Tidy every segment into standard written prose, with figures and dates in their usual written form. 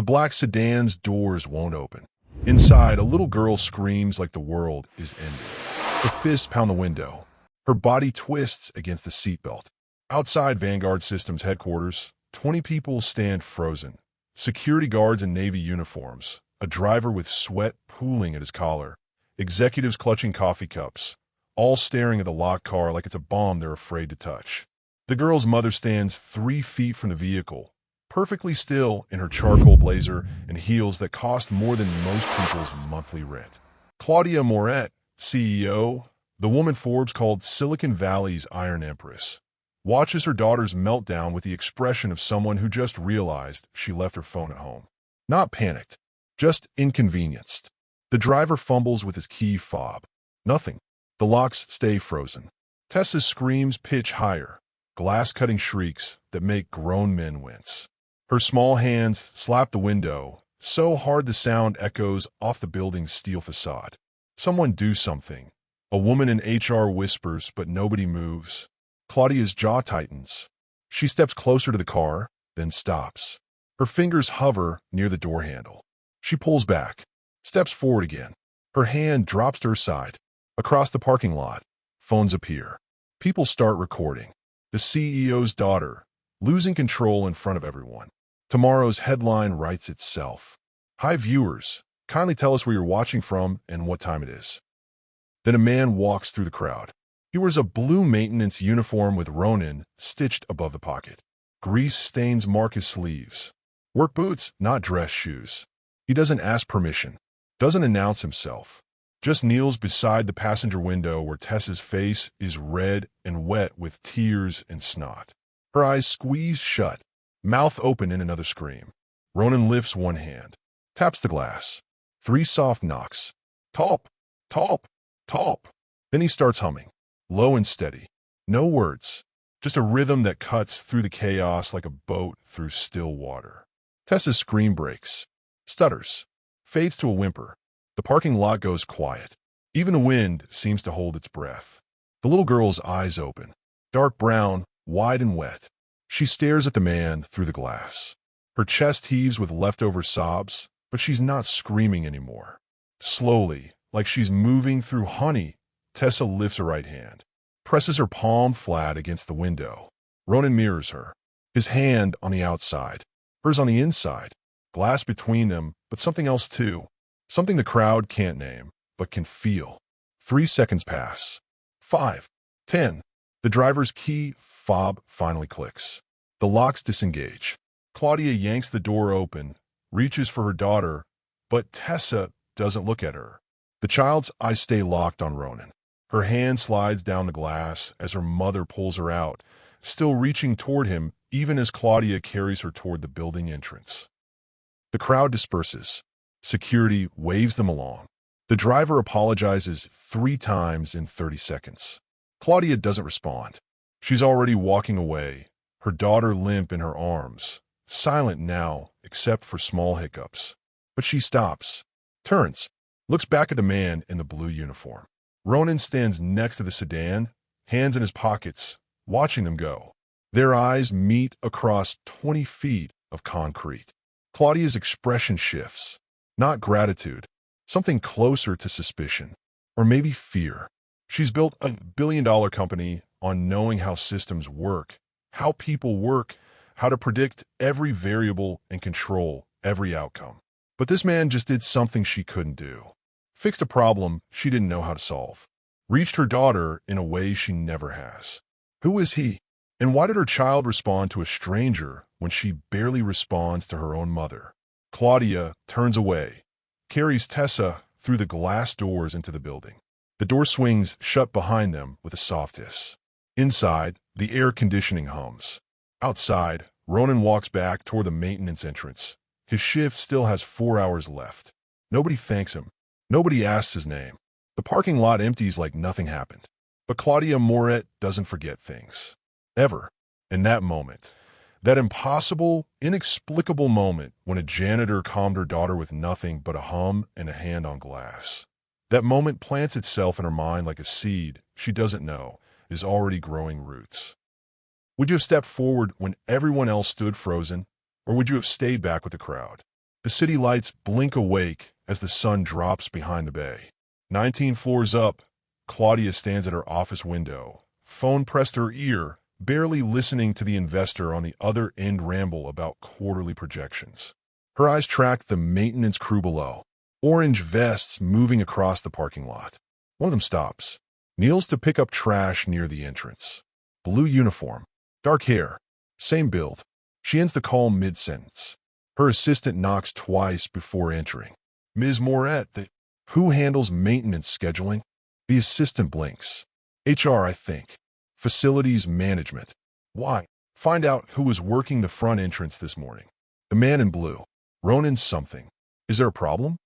The black sedan's doors won't open. Inside, a little girl screams like the world is ending. Her fists pound the window. Her body twists against the seatbelt. Outside Vanguard Systems headquarters, 20 people stand frozen. Security guards in Navy uniforms, a driver with sweat pooling at his collar, executives clutching coffee cups, all staring at the locked car like it's a bomb they're afraid to touch. The girl's mother stands 3 feet from the vehicle, perfectly still in her charcoal blazer and heels that cost more than most people's monthly rent. Claudia Moret, CEO, the woman Forbes called Silicon Valley's Iron Empress, watches her daughter's meltdown with the expression of someone who just realized she left her phone at home. Not panicked, just inconvenienced. The driver fumbles with his key fob. Nothing. The locks stay frozen. Tessa's screams pitch higher, glass-cutting shrieks that make grown men wince. Her small hands slap the window, so hard the sound echoes off the building's steel facade. Someone do something. A woman in HR whispers, but nobody moves. Claudia's jaw tightens. She steps closer to the car, then stops. Her fingers hover near the door handle. She pulls back, steps forward again. Her hand drops to her side. Across the parking lot, phones appear. People start recording. The CEO's daughter, losing control in front of everyone. Tomorrow's headline writes itself. Hi viewers, kindly tell us where you're watching from and what time it is. Then a man walks through the crowd. He wears a blue maintenance uniform with Ronin stitched above the pocket. Grease stains mark his sleeves. Work boots, not dress shoes. He doesn't ask permission, doesn't announce himself. Just kneels beside the passenger window where Tessa's face is red and wet with tears and snot. Her eyes squeezed shut, mouth open in another scream. Ronan lifts one hand, taps the glass. 3 soft knocks. Talp, talp, talp. Then he starts humming, low and steady. No words, just a rhythm that cuts through the chaos like a boat through still water. Tessa's scream breaks, stutters, fades to a whimper. The parking lot goes quiet. Even the wind seems to hold its breath. The little girl's eyes open, dark brown, wide and wet. She stares at the man through the glass. Her chest heaves with leftover sobs, but she's not screaming anymore. Slowly, like she's moving through honey, Tessa lifts her right hand, presses her palm flat against the window. Ronan mirrors her, his hand on the outside, hers on the inside, glass between them, but something else too. Something the crowd can't name, but can feel. 3 seconds pass. 5. 10. The driver's key fob finally clicks. The locks disengage. Claudia yanks the door open, reaches for her daughter, but Tessa doesn't look at her. The child's eyes stay locked on Ronan. Her hand slides down the glass as her mother pulls her out, still reaching toward him even as Claudia carries her toward the building entrance. The crowd disperses. Security waves them along. The driver apologizes 3 times in 30 seconds. Claudia doesn't respond. She's already walking away, her daughter limp in her arms, silent now except for small hiccups. But she stops, turns, looks back at the man in the blue uniform. Ronan stands next to the sedan, hands in his pockets, watching them go. Their eyes meet across 20 feet of concrete. Claudia's expression shifts. Not gratitude, something closer to suspicion, or maybe fear. She's built a billion-dollar company on knowing how systems work, how people work, how to predict every variable and control every outcome. But this man just did something she couldn't do. Fixed a problem she didn't know how to solve. Reached her daughter in a way she never has. Who is he? And why did her child respond to a stranger when she barely responds to her own mother? Claudia turns away, carries Tessa through the glass doors into the building. The door swings shut behind them with a soft hiss. Inside, the air conditioning hums. Outside, Ronan walks back toward the maintenance entrance. His shift still has 4 hours left. Nobody thanks him. Nobody asks his name. The parking lot empties like nothing happened. But Claudia Moret doesn't forget things. Ever. In that moment. That impossible, inexplicable moment when a janitor calmed her daughter with nothing but a hum and a hand on glass. That moment plants itself in her mind like a seed she doesn't know is already growing roots. Would you have stepped forward when everyone else stood frozen, or would you have stayed back with the crowd? The city lights blink awake as the sun drops behind the bay. 19 floors up, Claudia stands at her office window, phone pressed to her ear, barely listening to the investor on the other end ramble about quarterly projections. Her eyes track the maintenance crew below, orange vests moving across the parking lot. One of them stops, kneels to pick up trash near the entrance. Blue uniform, dark hair, same build. She ends the call mid-sentence. Her assistant knocks twice before entering. Ms. Moret, who handles maintenance scheduling? The assistant blinks. HR, I think. Facilities management. Why? Find out who was working the front entrance this morning. The man in blue. Ronan something. Is there a problem?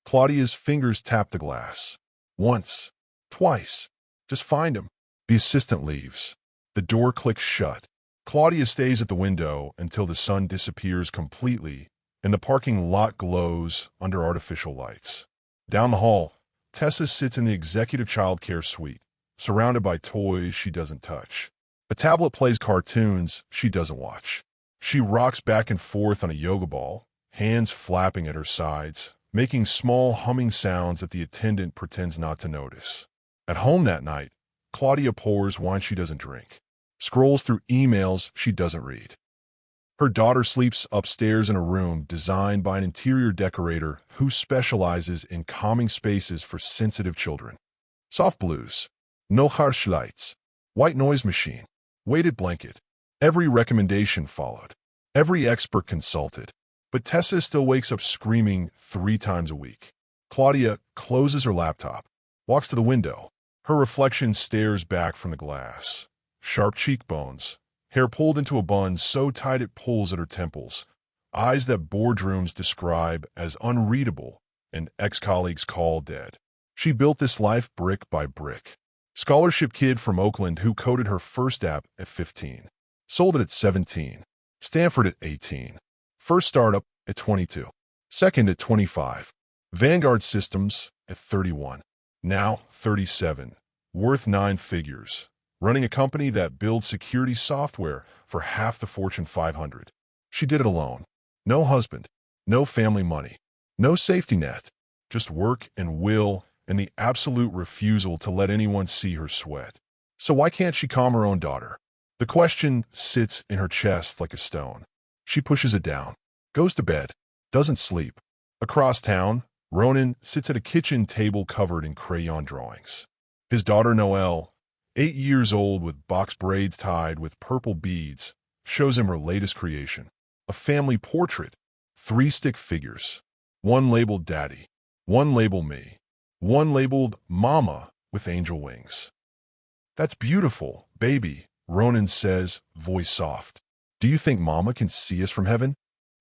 Claudia's fingers tap the glass. Once. Twice. Just find him. The assistant leaves. The door clicks shut. Claudia stays at the window until the sun disappears completely and the parking lot glows under artificial lights. Down the hall, Tessa sits in the executive childcare suite, surrounded by toys she doesn't touch. A tablet plays cartoons she doesn't watch. She rocks back and forth on a yoga ball, hands flapping at her sides, making small humming sounds that the attendant pretends not to notice. At home that night, Claudia pours wine she doesn't drink, scrolls through emails she doesn't read. Her daughter sleeps upstairs in a room designed by an interior decorator who specializes in calming spaces for sensitive children. Soft blues, no harsh lights, white noise machine, weighted blanket. Every recommendation followed, every expert consulted. But Tessa still wakes up screaming 3 times a week. Claudia closes her laptop, walks to the window. Her reflection stares back from the glass. Sharp cheekbones, hair pulled into a bun so tight it pulls at her temples, eyes that boardrooms describe as unreadable and ex-colleagues call dead. She built this life brick by brick. Scholarship kid from Oakland who coded her first app at 15. Sold it at 17. Stanford at 18. First startup at 22. Second at 25. Vanguard Systems at 31. Now 37. Worth 9 figures. Running a company that builds security software for half the Fortune 500. She did it alone. No husband, no family money, no safety net, just work and will and the absolute refusal to let anyone see her sweat. So why can't she calm her own daughter? The question sits in her chest like a stone. She pushes it down, goes to bed, doesn't sleep. Across town, Ronan sits at a kitchen table covered in crayon drawings. His daughter Noelle, 8 years old with box braids tied with purple beads, shows him her latest creation. A family portrait. 3 stick figures. One labeled Daddy. One labeled me. One labeled Mama with angel wings. That's beautiful, baby, Ronan says, voice soft. Do you think Mama can see us from heaven?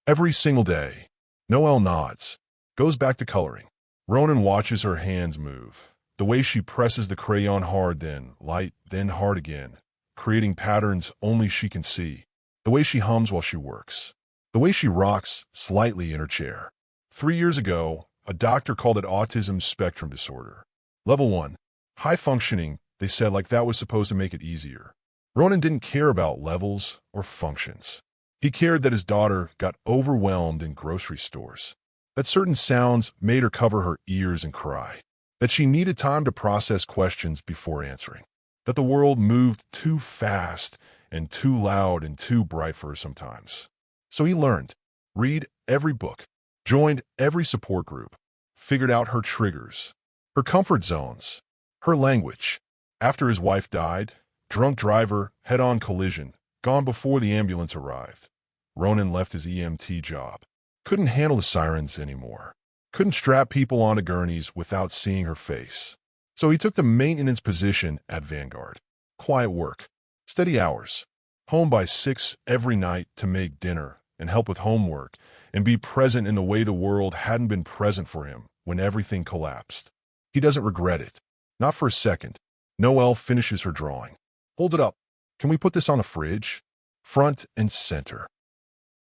Every single day. Noelle nods. Goes back to coloring. Ronan watches her hands move. The way she presses the crayon hard, then light, then hard again, creating patterns only she can see. The way she hums while she works. The way she rocks slightly in her chair. 3 years ago, a doctor called it autism spectrum disorder. Level 1. High functioning, they said, like that was supposed to make it easier. Ronan didn't care about levels or functions. He cared that his daughter got overwhelmed in grocery stores. That certain sounds made her cover her ears and cry. That she needed time to process questions before answering. That the world moved too fast and too loud and too bright for her sometimes. So he learned, read every book, joined every support group, figured out her triggers, her comfort zones, her language. After his wife died, drunk driver, head-on collision, gone before the ambulance arrived. Ronan left his EMT job. Couldn't handle the sirens anymore. Couldn't strap people onto gurneys without seeing her face. So he took the maintenance position at Vanguard. Quiet work, steady hours, home by 6 every night to make dinner and help with homework and be present in the way the world hadn't been present for him when everything collapsed. He doesn't regret it. Not for a second. Noelle finishes her drawing. Hold it up. Can we put this on a fridge? Front and center.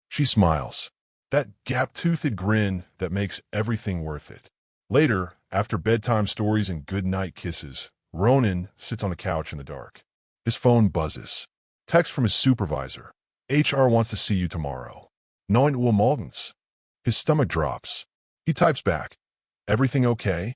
She smiles. That gap-toothed grin that makes everything worth it. Later, after bedtime stories and goodnight kisses, Ronan sits on the couch in the dark. His phone buzzes. Text from his supervisor. HR wants to see you tomorrow. 9 Uhr morgens. His stomach drops. He types back, "Everything okay?"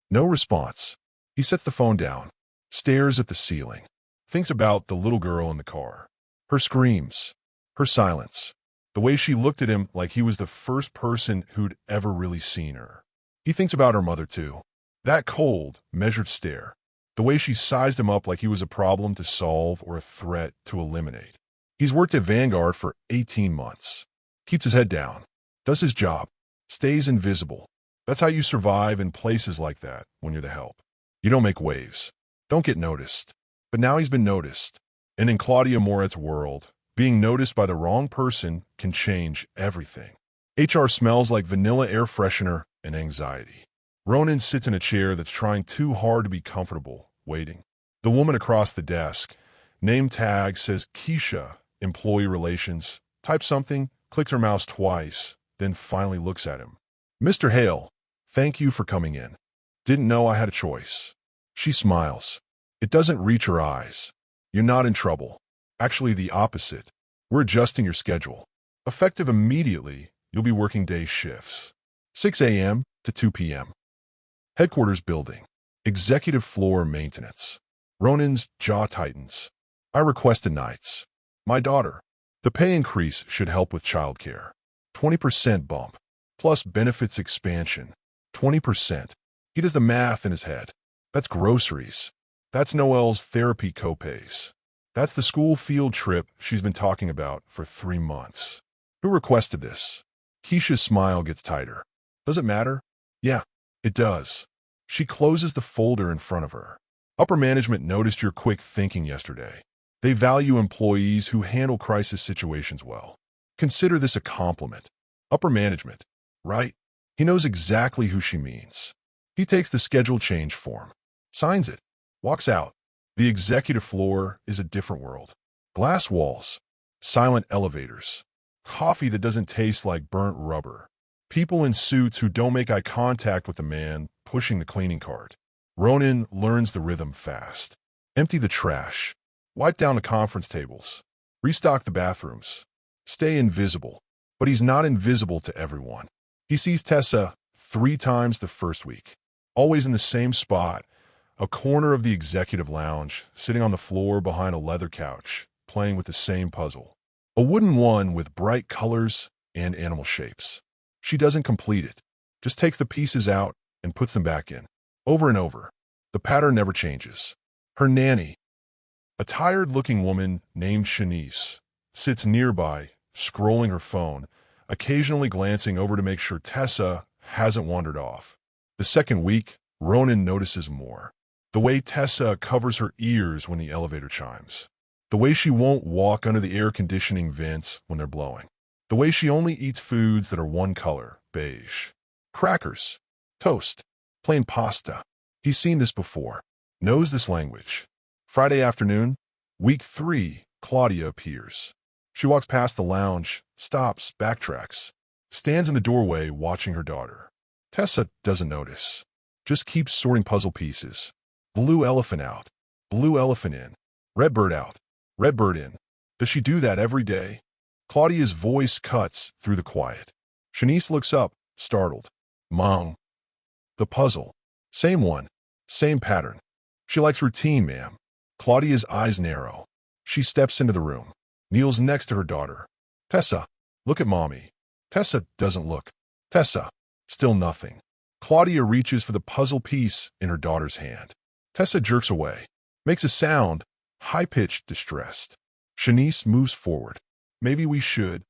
No response. He sets the phone down, stares at the ceiling, thinks about the little girl in the car. Her screams, her silence, the way she looked at him like he was the first person who'd ever really seen her. He thinks about her mother too. That cold, measured stare. The way she sized him up like he was a problem to solve or a threat to eliminate. He's worked at Vanguard for 18 months. Keeps his head down. Does his job. Stays invisible. That's how you survive in places like that when you're the help. You don't make waves. Don't get noticed. But now he's been noticed. And in Claudia Moret's world, being noticed by the wrong person can change everything. HR smells like vanilla air freshener and anxiety. Ronan sits in a chair that's trying too hard to be comfortable, waiting. The woman across the desk, name tag says Keisha, employee relations, types something, clicks her mouse twice, then finally looks at him. "Mr. Hale, thank you for coming in. Didn't know I had a choice." She smiles. It doesn't reach her eyes. "You're not in trouble. Actually, the opposite. We're adjusting your schedule. Effective immediately, you'll be working day shifts. 6 a.m. to 2 p.m. Headquarters building. Executive floor maintenance." Ronan's jaw tightens. "I requested nights. My daughter. The pay increase should help with childcare. 20% bump. Plus benefits expansion. 20%. He does the math in his head. That's groceries. That's Noelle's therapy copays. That's the school field trip she's been talking about for 3 months. Who requested this? Keisha's smile gets tighter. Does it matter? Yeah, it does. She closes the folder in front of her. Upper management noticed your quick thinking yesterday. They value employees who handle crisis situations well. Consider this a compliment. Upper management, right? He knows exactly who she means. He takes the schedule change form, signs it, walks out. The executive floor is a different world. Glass walls, silent elevators, coffee that doesn't taste like burnt rubber, people in suits who don't make eye contact with the man pushing the cleaning cart. Ronan learns the rhythm fast. Empty the trash, wipe down the conference tables, restock the bathrooms, stay invisible. But he's not invisible to everyone. He sees Tessa 3 times the first week, always in the same spot, a corner of the executive lounge, sitting on the floor behind a leather couch, playing with the same puzzle. A wooden one with bright colors and animal shapes. She doesn't complete it, just takes the pieces out and puts them back in, over and over. The pattern never changes. Her nanny, a tired-looking woman named Shanice, sits nearby, scrolling her phone, occasionally glancing over to make sure Tessa hasn't wandered off. The second week, Ronan notices more. The way Tessa covers her ears when the elevator chimes. The way she won't walk under the air conditioning vents when they're blowing. The way she only eats foods that are one color, beige. Crackers, toast, plain pasta. He's seen this before, knows this language. Friday afternoon, week 3, Claudia appears. She walks past the lounge, stops, backtracks, stands in the doorway watching her daughter. Tessa doesn't notice, just keeps sorting puzzle pieces. Blue elephant out, blue elephant in, red bird out, red bird in. Does she do that every day? Claudia's voice cuts through the quiet. Shanice looks up, startled. "Mom." The puzzle. Same one, same pattern. She likes routine, ma'am. Claudia's eyes narrow. She steps into the room, kneels next to her daughter. "Tessa, look at mommy." Tessa doesn't look. Tessa, still nothing. Claudia reaches for the puzzle piece in her daughter's hand. Tessa jerks away, makes a sound, high-pitched, distressed. Shanice moves forward. "Maybe we should.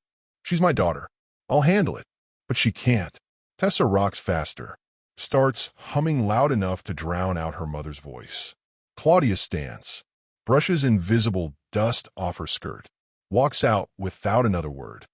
She's my daughter. I'll handle it." But she can't. Tessa rocks faster, starts humming loud enough to drown out her mother's voice. Claudia stands, brushes invisible dust off her skirt, walks out without another word.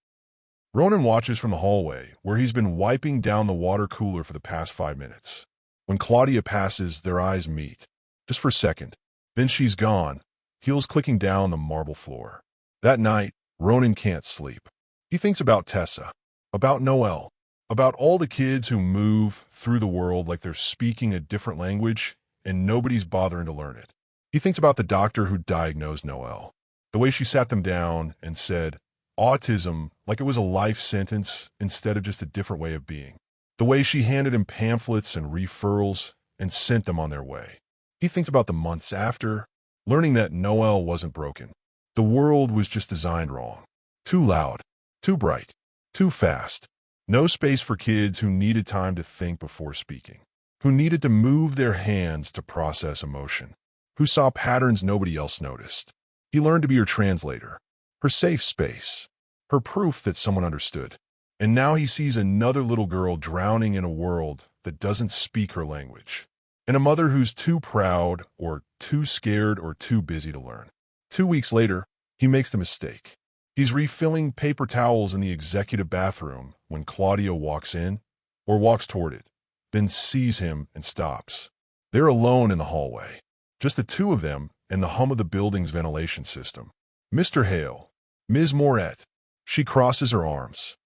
Ronan watches from the hallway, where he's been wiping down the water cooler for the past 5 minutes. When Claudia passes, their eyes meet, just for a second. Then she's gone, heels clicking down the marble floor. That night, Ronan can't sleep. He thinks about Tessa, about Noelle, about all the kids who move through the world like they're speaking a different language and nobody's bothering to learn it. He thinks about the doctor who diagnosed Noelle, the way she sat them down and said, autism like it was a life sentence instead of just a different way of being. The way she handed him pamphlets and referrals and sent them on their way. He thinks about the months after, learning that Noel wasn't broken. The world was just designed wrong. Too loud, too bright, too fast. No space for kids who needed time to think before speaking, who needed to move their hands to process emotion, who saw patterns nobody else noticed. He learned to be her translator, her safe space, her proof that someone understood. And now he sees another little girl drowning in a world that doesn't speak her language, and a mother who's too proud or too scared or too busy to learn. 2 weeks later, he makes the mistake. He's refilling paper towels in the executive bathroom when Claudia walks in, or walks toward it, then sees him and stops. They're alone in the hallway, just the two of them and the hum of the building's ventilation system. "Mr. Hale, Ms. Moret." She crosses her arms.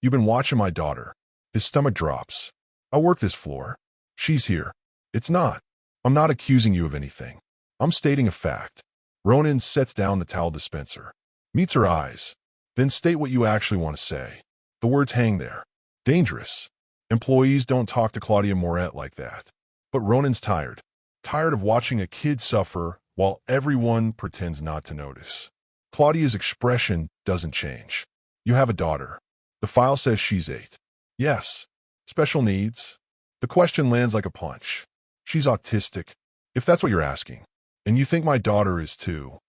"You've been watching my daughter." His stomach drops. "I work this floor. She's here." "It's not. I'm not accusing you of anything. I'm stating a fact." Ronan sets down the towel dispenser, meets her eyes, then state what you actually want to say. The words hang there. Dangerous. Employees don't talk to Claudia Moret like that. But Ronan's tired. Tired of watching a kid suffer while everyone pretends not to notice. Claudia's expression doesn't change. "You have a daughter. The file says she's 8. "Yes." "Special needs?" The question lands like a punch. "She's autistic, if that's what you're asking. And you think my daughter is too."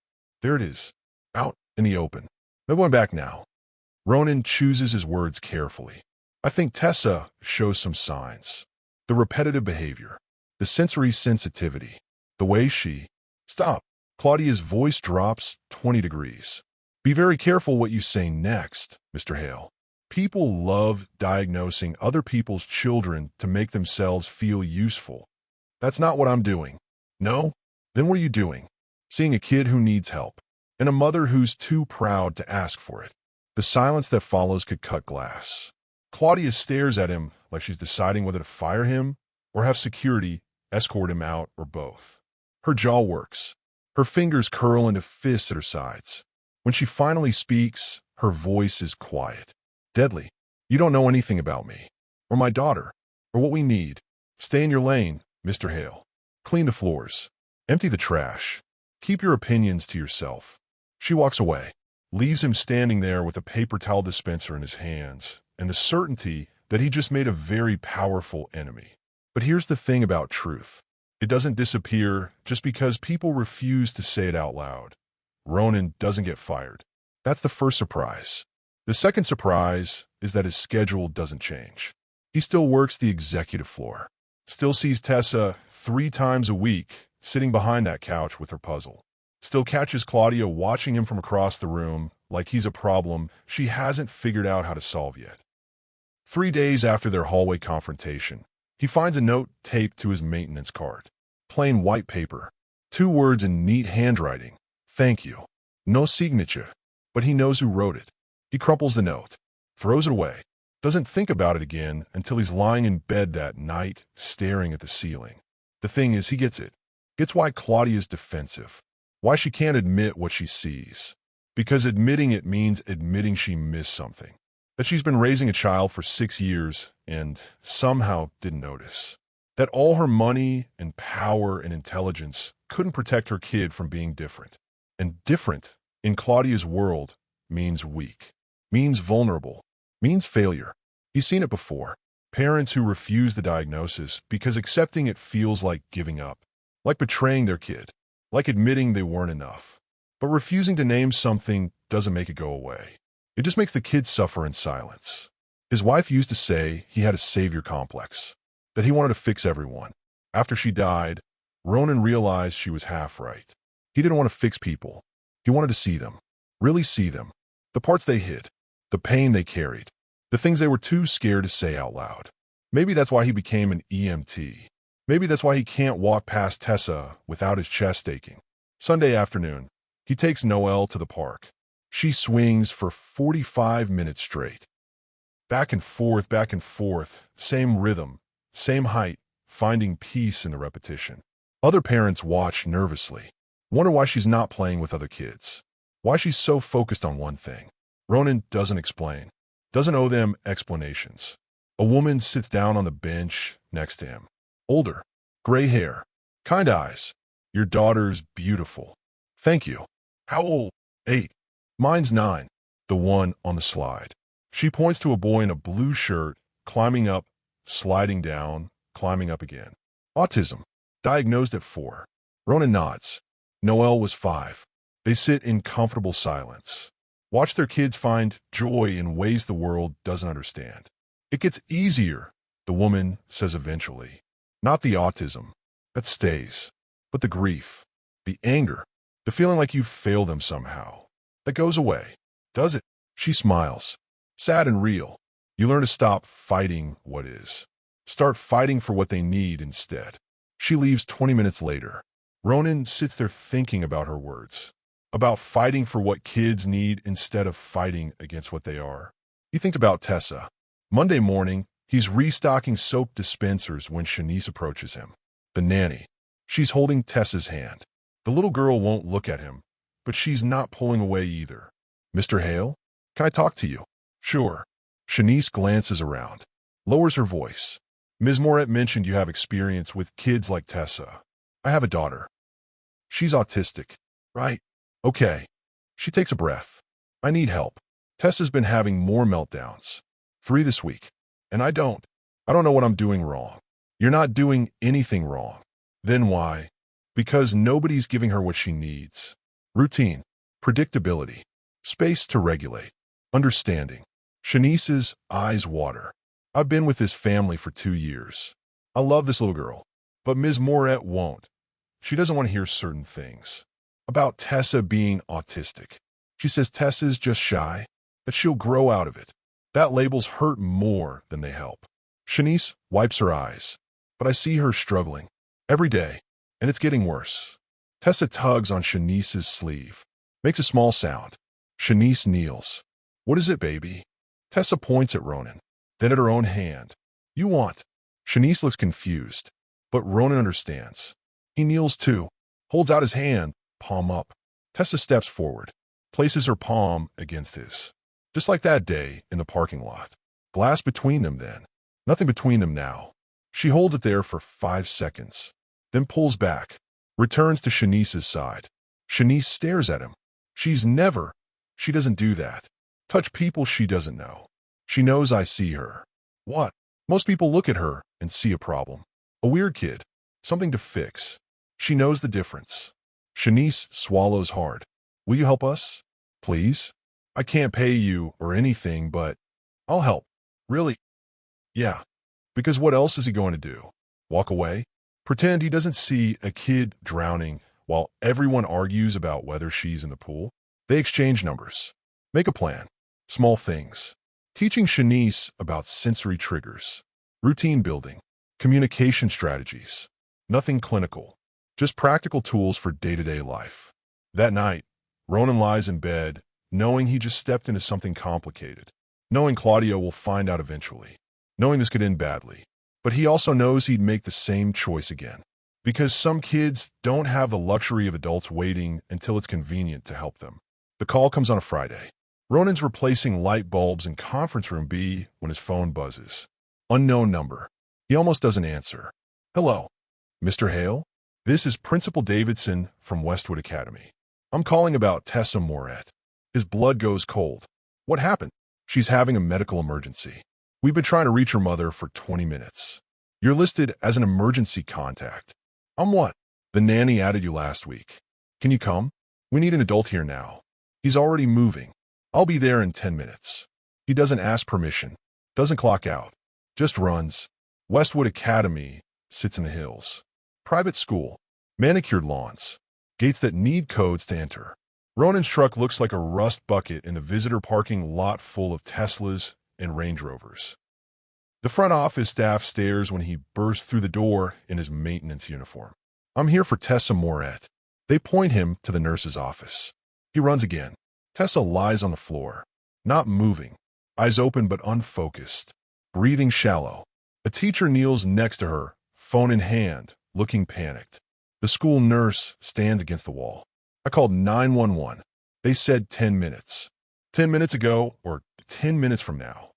There it is. Out in the open. No going back now. Ronan chooses his words carefully. "I think Tessa shows some signs. The repetitive behavior, the sensory sensitivity, the way she—" "Stop." Claudia's voice drops 20 degrees. "Be very careful what you say next, Mr. Hale. People love diagnosing other people's children to make themselves feel useful. That's not what I'm doing." "No? Then what are you doing?" "Seeing a kid who needs help, and a mother who's too proud to ask for it." The silence that follows could cut glass. Claudia stares at him like she's deciding whether to fire him or have security escort him out, or both. Her jaw works. Her fingers curl into fists at her sides. When she finally speaks, her voice is quiet. Deadly. "You don't know anything about me, or my daughter, or what we need. Stay in your lane, Mr. Hale. Clean the floors. Empty the trash. Keep your opinions to yourself." She walks away, leaves him standing there with a paper towel dispenser in his hands, and the certainty that he just made a very powerful enemy. But here's the thing about truth. It doesn't disappear just because people refuse to say it out loud. Ronan doesn't get fired. That's the first surprise. The second surprise is that his schedule doesn't change. He still works the executive floor, still sees Tessa 3 times a week sitting behind that couch with her puzzle, still catches Claudia watching him from across the room like he's a problem she hasn't figured out how to solve yet. 3 days after their hallway confrontation, he finds a note taped to his maintenance card. Plain white paper. 2 words in neat handwriting. "Thank you." No signature, but he knows who wrote it. He crumples the note, throws it away, doesn't think about it again until he's lying in bed that night, staring at the ceiling. The thing is, he gets it. Gets why Claudia's defensive. Why she can't admit what she sees. Because admitting it means admitting she missed something. That she's been raising a child for 6 years and somehow didn't notice. That all her money and power and intelligence couldn't protect her kid from being different. And different, in Claudia's world, means weak. Means vulnerable. Means failure. He's seen it before. Parents who refuse the diagnosis because accepting it feels like giving up. Like betraying their kid. Like admitting they weren't enough. But refusing to name something doesn't make it go away. It just makes the kid suffer in silence. His wife used to say he had a savior complex. That he wanted to fix everyone. After she died, Ronan realized she was half right. He didn't want to fix people. He wanted to see them. Really see them. The parts they hid. The pain they carried. The things they were too scared to say out loud. Maybe that's why he became an EMT. Maybe that's why he can't walk past Tessa without his chest aching. Sunday afternoon, he takes Noelle to the park. She swings for 45 minutes straight. Back and forth, same rhythm, same height, finding peace in the repetition. Other parents watch nervously, wonder why she's not playing with other kids, why she's so focused on one thing. Ronan doesn't explain. Doesn't owe them explanations. A woman sits down on the bench next to him. Older. Gray hair. Kind eyes. Your daughter's beautiful. Thank you. How old? 8. Mine's 9. The one on the slide. She points to a boy in a blue shirt, climbing up, sliding down, climbing up again. Autism. Diagnosed at 4. Ronan nods. Noelle was 5. They sit in comfortable silence. Watch their kids find joy in ways the world doesn't understand. It gets easier, the woman says eventually. Not the autism. That stays. But the grief. The anger. The feeling like you've failed them somehow. That goes away. Does it? She smiles. Sad and real. You learn to stop fighting what is. Start fighting for what they need instead. She leaves 20 minutes later. Ronan sits there thinking about her words. About fighting for what kids need instead of fighting against what they are. He thinks about Tessa. Monday morning, he's restocking soap dispensers when Shanice approaches him. The nanny. She's holding Tessa's hand. The little girl won't look at him, but she's not pulling away either. Mr. Hale? Can I talk to you? Sure. Shanice glances around. Lowers her voice. Ms. Moret mentioned you have experience with kids like Tessa. I have a daughter. She's autistic, right? Okay. She takes a breath. I need help. Tessa's been having more meltdowns. 3 this week. And I don't know what I'm doing wrong. You're not doing anything wrong. Then why? Because nobody's giving her what she needs. Routine. Predictability. Space to regulate. Understanding. Shanice's eyes water. I've been with this family for 2 years. I love this little girl. But Ms. Moret won't. She doesn't want to hear certain things. About Tessa being autistic. She says Tessa's just shy, that she'll grow out of it. That labels hurt more than they help. Shanice wipes her eyes. But I see her struggling. Every day. And it's getting worse. Tessa tugs on Shanice's sleeve. Makes a small sound. Shanice kneels. What is it, baby? Tessa points at Ronan. Then at her own hand. You want? Shanice looks confused. But Ronan understands. He kneels too. Holds out his hand, palm up. Tessa steps forward. Places her palm against his. Just like that day in the parking lot. Glass between them then. Nothing between them now. She holds it there for 5 seconds. Then pulls back. Returns to Shanice's side. Shanice stares at him. She doesn't do that. Touch people she doesn't know. She knows I see her. What? Most people look at her and see a problem. A weird kid. Something to fix. She knows the difference. Shanice swallows hard. Will you help us? Please? I can't pay you or anything, but I'll help. Really? Yeah. Because what else is he going to do? Walk away? Pretend he doesn't see a kid drowning while everyone argues about whether she's in the pool? They exchange numbers. Make a plan. Small things. Teaching Shanice about sensory triggers. Routine building. Communication strategies. Nothing clinical. Just practical tools for day-to-day life. That night, Ronan lies in bed, knowing he just stepped into something complicated. Knowing Claudia will find out eventually. Knowing this could end badly. But he also knows he'd make the same choice again. Because some kids don't have the luxury of adults waiting until it's convenient to help them. The call comes on a Friday. Ronan's replacing light bulbs in conference room B when his phone buzzes. Unknown number. He almost doesn't answer. Hello. Mr. Hale? This is Principal Davidson from Westwood Academy. I'm calling about Tessa Moret. His blood goes cold. What happened? She's having a medical emergency. We've been trying to reach her mother for 20 minutes. You're listed as an emergency contact. I'm what? The nanny added you last week. Can you come? We need an adult here now. He's already moving. I'll be there in 10 minutes. He doesn't ask permission. Doesn't clock out. Just runs. Westwood Academy sits in the hills. Private school. Manicured lawns. Gates that need codes to enter. Ronan's truck looks like a rust bucket in the visitor parking lot full of Teslas and Range Rovers. The front office staff stares when he bursts through the door in his maintenance uniform. I'm here for Tessa Moret. They point him to the nurse's office. He runs again. Tessa lies on the floor, not moving, eyes open but unfocused, breathing shallow. A teacher kneels next to her, phone in hand, looking panicked. The school nurse stands against the wall. I called 911. They said 10 minutes. 10 minutes ago or 10 minutes from now.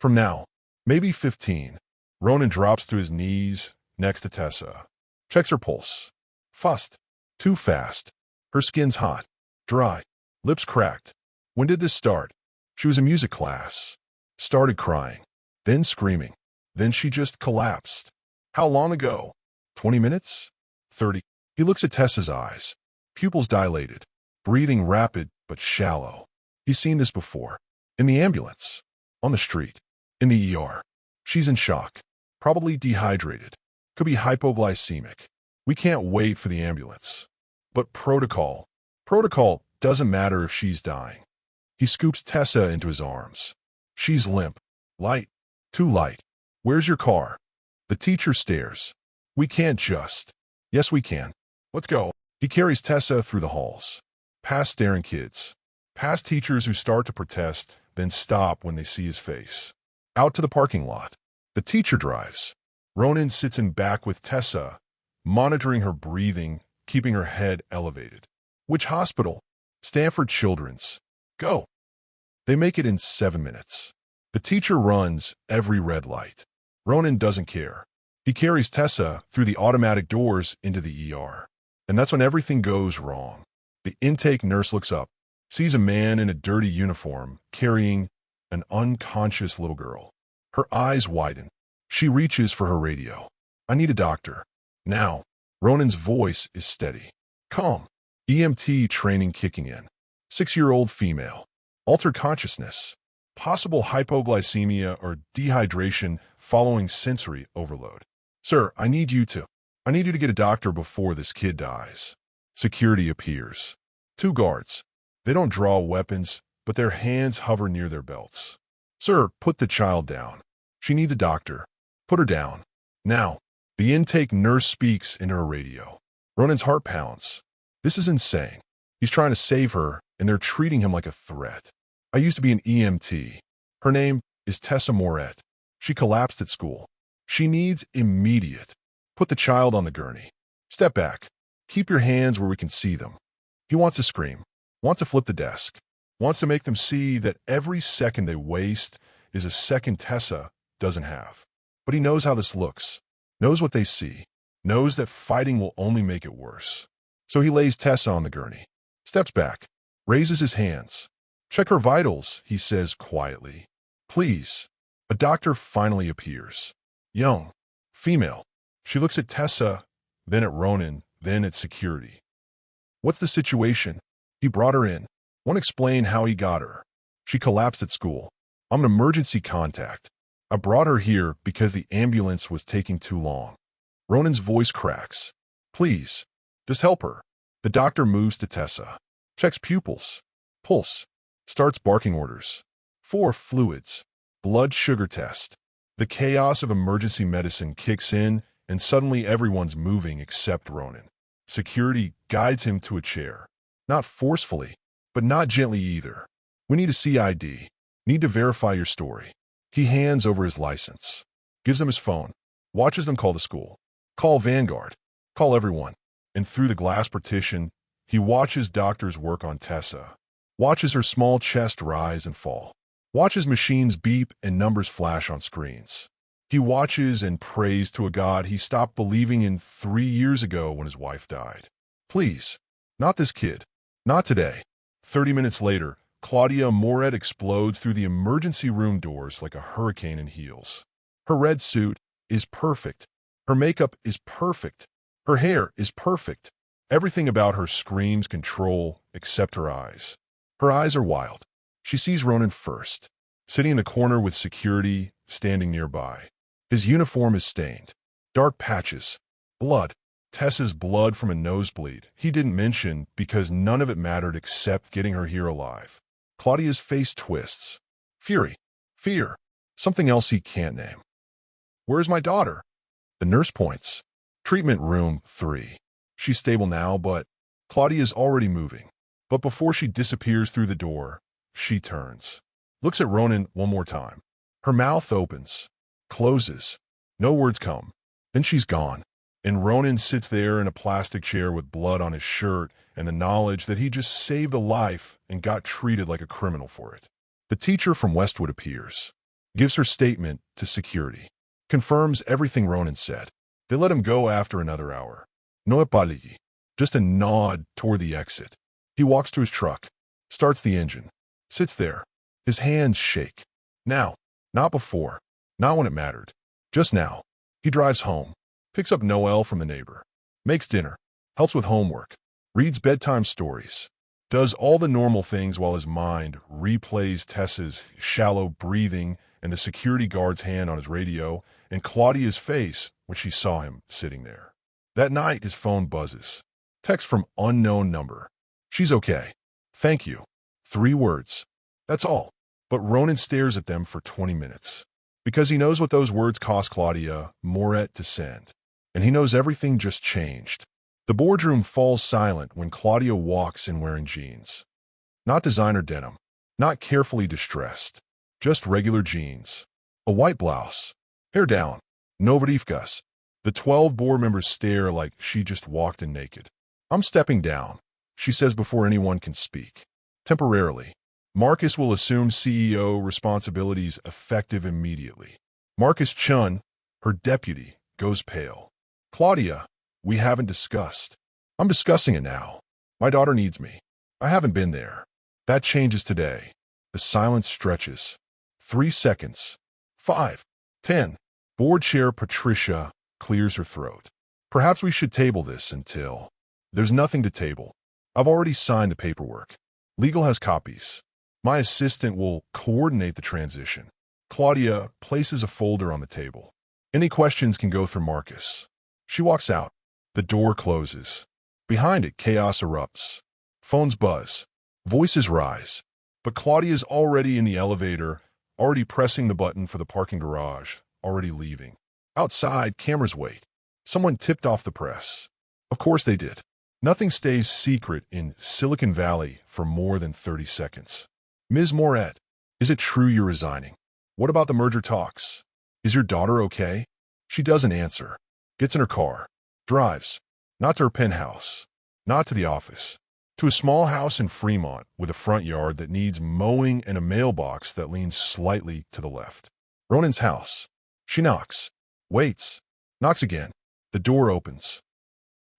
From now, maybe 15. Ronan drops to his knees next to Tessa. Checks her pulse. Fast. Too fast. Her skin's hot. Dry. Lips cracked. When did this start? She was in music class. Started crying. Then screaming. Then she just collapsed. How long ago? 20 minutes? 30. He looks at Tessa's eyes. Pupils dilated. Breathing rapid but shallow. He's seen this before. In the ambulance. On the street. In the ER. She's in shock. Probably dehydrated. Could be hypoglycemic. We can't wait for the ambulance. But protocol. Protocol doesn't matter if she's dying. He scoops Tessa into his arms. She's limp. Light. Too light. Where's your car? The teacher stares. We can't just. Yes, we can. Let's go. He carries Tessa through the halls. Past staring kids. Past teachers who start to protest, then stop when they see his face. Out to the parking lot. The teacher drives. Ronan sits in back with Tessa, monitoring her breathing, keeping her head elevated. Which hospital? Stanford Children's. Go. They make it in 7 minutes. The teacher runs every red light. Ronan doesn't care. He carries Tessa through the automatic doors into the ER. And that's when everything goes wrong. The intake nurse looks up, sees a man in a dirty uniform carrying an unconscious little girl. Her eyes widen. She reaches for her radio. I need a doctor. Now. Ronan's voice is steady. Calm. EMT training kicking in. 6-year-old female. Altered consciousness. Possible hypoglycemia or dehydration following sensory overload. Sir, I need you to get a doctor before this kid dies. Security appears. 2 guards. They don't draw weapons, but their hands hover near their belts. Sir, put the child down. She needs a doctor. Put her down. Now. The intake nurse speaks into her radio. Ronan's heart pounds. This is insane. He's trying to save her, and they're treating him like a threat. I used to be an EMT. Her name is Tessa Moret. She collapsed at school. She needs immediate. Put the child on the gurney. Step back. Keep your hands where we can see them. He wants to scream. Wants to flip the desk. Wants to make them see that every second they waste is a second Tessa doesn't have. But he knows how this looks. Knows what they see. Knows that fighting will only make it worse. So he lays Tessa on the gurney. Steps back. Raises his hands. Check her vitals, he says quietly. Please. A doctor finally appears. Young. Female. She looks at Tessa, then at Ronan, then at security. What's the situation? He brought her in. Won't explain how he got her. She collapsed at school. I'm an emergency contact. I brought her here because the ambulance was taking too long. Ronan's voice cracks. Please. Just help her. The doctor moves to Tessa. Checks pupils. Pulse. Starts barking orders. 4 fluids. Blood sugar test. The chaos of emergency medicine kicks in, and suddenly everyone's moving except Ronan. Security guides him to a chair. Not forcefully, but not gently either. We need a CID. Need to verify your story. He hands over his license. Gives them his phone. Watches them call the school. Call Vanguard. Call everyone. And through the glass partition, he watches doctors work on Tessa. Watches her small chest rise and fall. Watches machines beep and numbers flash on screens. He watches and prays to a God he stopped believing in 3 years ago when his wife died. Please, not this kid. Not today. 30 minutes later, Claudia Moret explodes through the emergency room doors like a hurricane in heels. Her red suit is perfect. Her makeup is perfect. Her hair is perfect. Everything about her screams control except her eyes. Her eyes are wild. She sees Ronan first, sitting in the corner with security standing nearby. His uniform is stained. Dark patches. Blood. Tessa's blood from a nosebleed he didn't mention because none of it mattered except getting her here alive. Claudia's face twists. Fury. Fear. Something else he can't name. Where's my daughter? The nurse points. Treatment room 3. She's stable now, but Claudia's already moving. But before she disappears through the door, she turns. Looks at Ronan one more time. Her mouth opens. Closes. No words come. Then she's gone. And Ronan sits there in a plastic chair with blood on his shirt and the knowledge that he just saved a life and got treated like a criminal for it. The teacher from Westwood appears, gives her statement to security, confirms everything Ronan said. They let him go after another hour. No apology, just a nod toward the exit. He walks to his truck, starts the engine, sits there. His hands shake. Now, not before, not when it mattered. Just now. He drives home, picks up Noelle from the neighbor, makes dinner, helps with homework, reads bedtime stories, does all the normal things while his mind replays Tessa's shallow breathing and the security guard's hand on his radio and Claudia's face when she saw him sitting there. That night, his phone buzzes. Text from unknown number. She's okay. Thank you. 3 words. That's all. But Ronan stares at them for 20 minutes. Because he knows what those words cost Claudia Moret to send. And he knows everything just changed. The boardroom falls silent when Claudia walks in wearing jeans. Not designer denim. Not carefully distressed. Just regular jeans. A white blouse. Hair down. No verifkas. The 12 board members stare like she just walked in naked. I'm stepping down, she says before anyone can speak. Temporarily. Marcus will assume CEO responsibilities effective immediately. Marcus Chun, her deputy, goes pale. Claudia, we haven't discussed. I'm discussing it now. My daughter needs me. I haven't been there. That changes today. The silence stretches. 3 seconds. 5. 10. Board chair Patricia clears her throat. Perhaps we should table this until... There's nothing to table. I've already signed the paperwork. Legal has copies. My assistant will coordinate the transition. Claudia places a folder on the table. Any questions can go through Marcus. She walks out. The door closes. Behind it, chaos erupts. Phones buzz. Voices rise. But Claudia's already in the elevator, already pressing the button for the parking garage, already leaving. Outside, cameras wait. Someone tipped off the press. Of course they did. Nothing stays secret in Silicon Valley for more than 30 seconds. Ms. Moret, is it true you're resigning? What about the merger talks? Is your daughter okay? She doesn't answer. Gets in her car. Drives. Not to her penthouse. Not to the office. To a small house in Fremont with a front yard that needs mowing and a mailbox that leans slightly to the left. Ronan's house. She knocks. Waits. Knocks again. The door opens.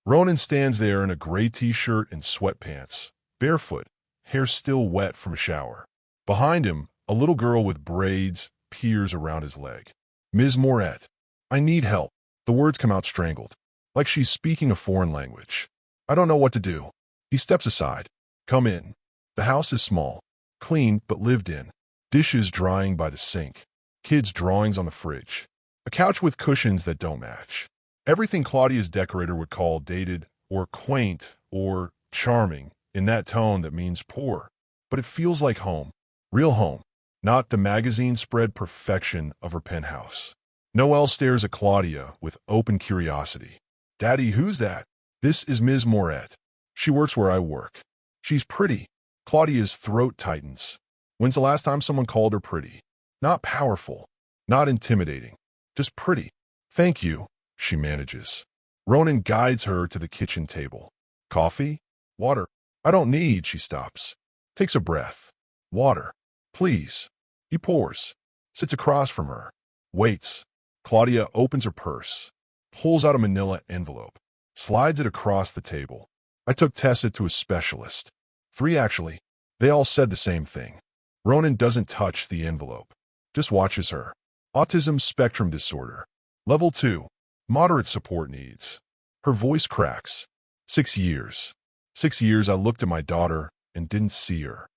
Ronan stands there in a gray t-shirt and sweatpants, barefoot, hair still wet from a shower. Behind him, a little girl with braids peers around his leg. Ms. Moret, I need help. The words come out strangled, like she's speaking a foreign language. I don't know what to do. He steps aside. Come in. The house is small, clean but lived in. Dishes drying by the sink. Kids' drawings on the fridge. A couch with cushions that don't match. Everything Claudia's decorator would call dated or quaint or charming in that tone that means poor. But it feels like home. Real home. Not the magazine spread perfection of her penthouse. Noelle stares at Claudia with open curiosity. Daddy, who's that? This is Ms. Moret. She works where I work. She's pretty. Claudia's throat tightens. When's the last time someone called her pretty? Not powerful. Not intimidating. Just pretty. Thank you, she manages. Ronan guides her to the kitchen table. Coffee? Water? I don't need, she stops. Takes a breath. Water. Please. He pours. Sits across from her. Waits. Claudia opens her purse. Pulls out a manila envelope. Slides it across the table. I took Tessa to a specialist. 3 actually. They all said the same thing. Ronan doesn't touch the envelope. Just watches her. Autism spectrum disorder. Level 2. Moderate support needs. Her voice cracks. 6 years. 6 years I looked at my daughter and didn't see her.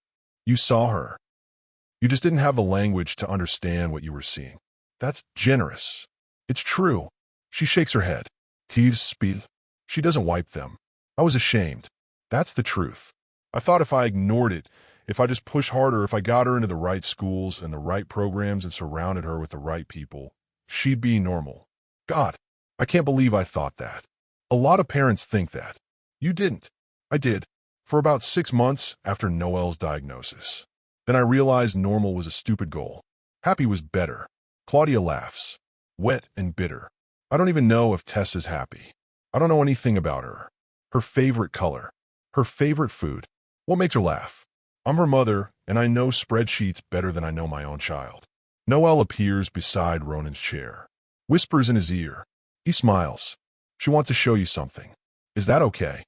You saw her. You just didn't have the language to understand what you were seeing. That's generous. It's true. She shakes her head. Tiefs spiel. She doesn't wipe them. I was ashamed. That's the truth. I thought if I ignored it, if I just pushed harder, if I got her into the right schools and the right programs and surrounded her with the right people, she'd be normal. God, I can't believe I thought that. A lot of parents think that. You didn't. I did. For about 6 months after Noelle's diagnosis. Then I realized normal was a stupid goal. Happy was better. Claudia laughs. Wet and bitter. I don't even know if Tess is happy. I don't know anything about her. Her favorite color. Her favorite food. What makes her laugh? I'm her mother, and I know spreadsheets better than I know my own child. Noelle appears beside Ronan's chair. Whispers in his ear. He smiles. She wants to show you something. Is that okay?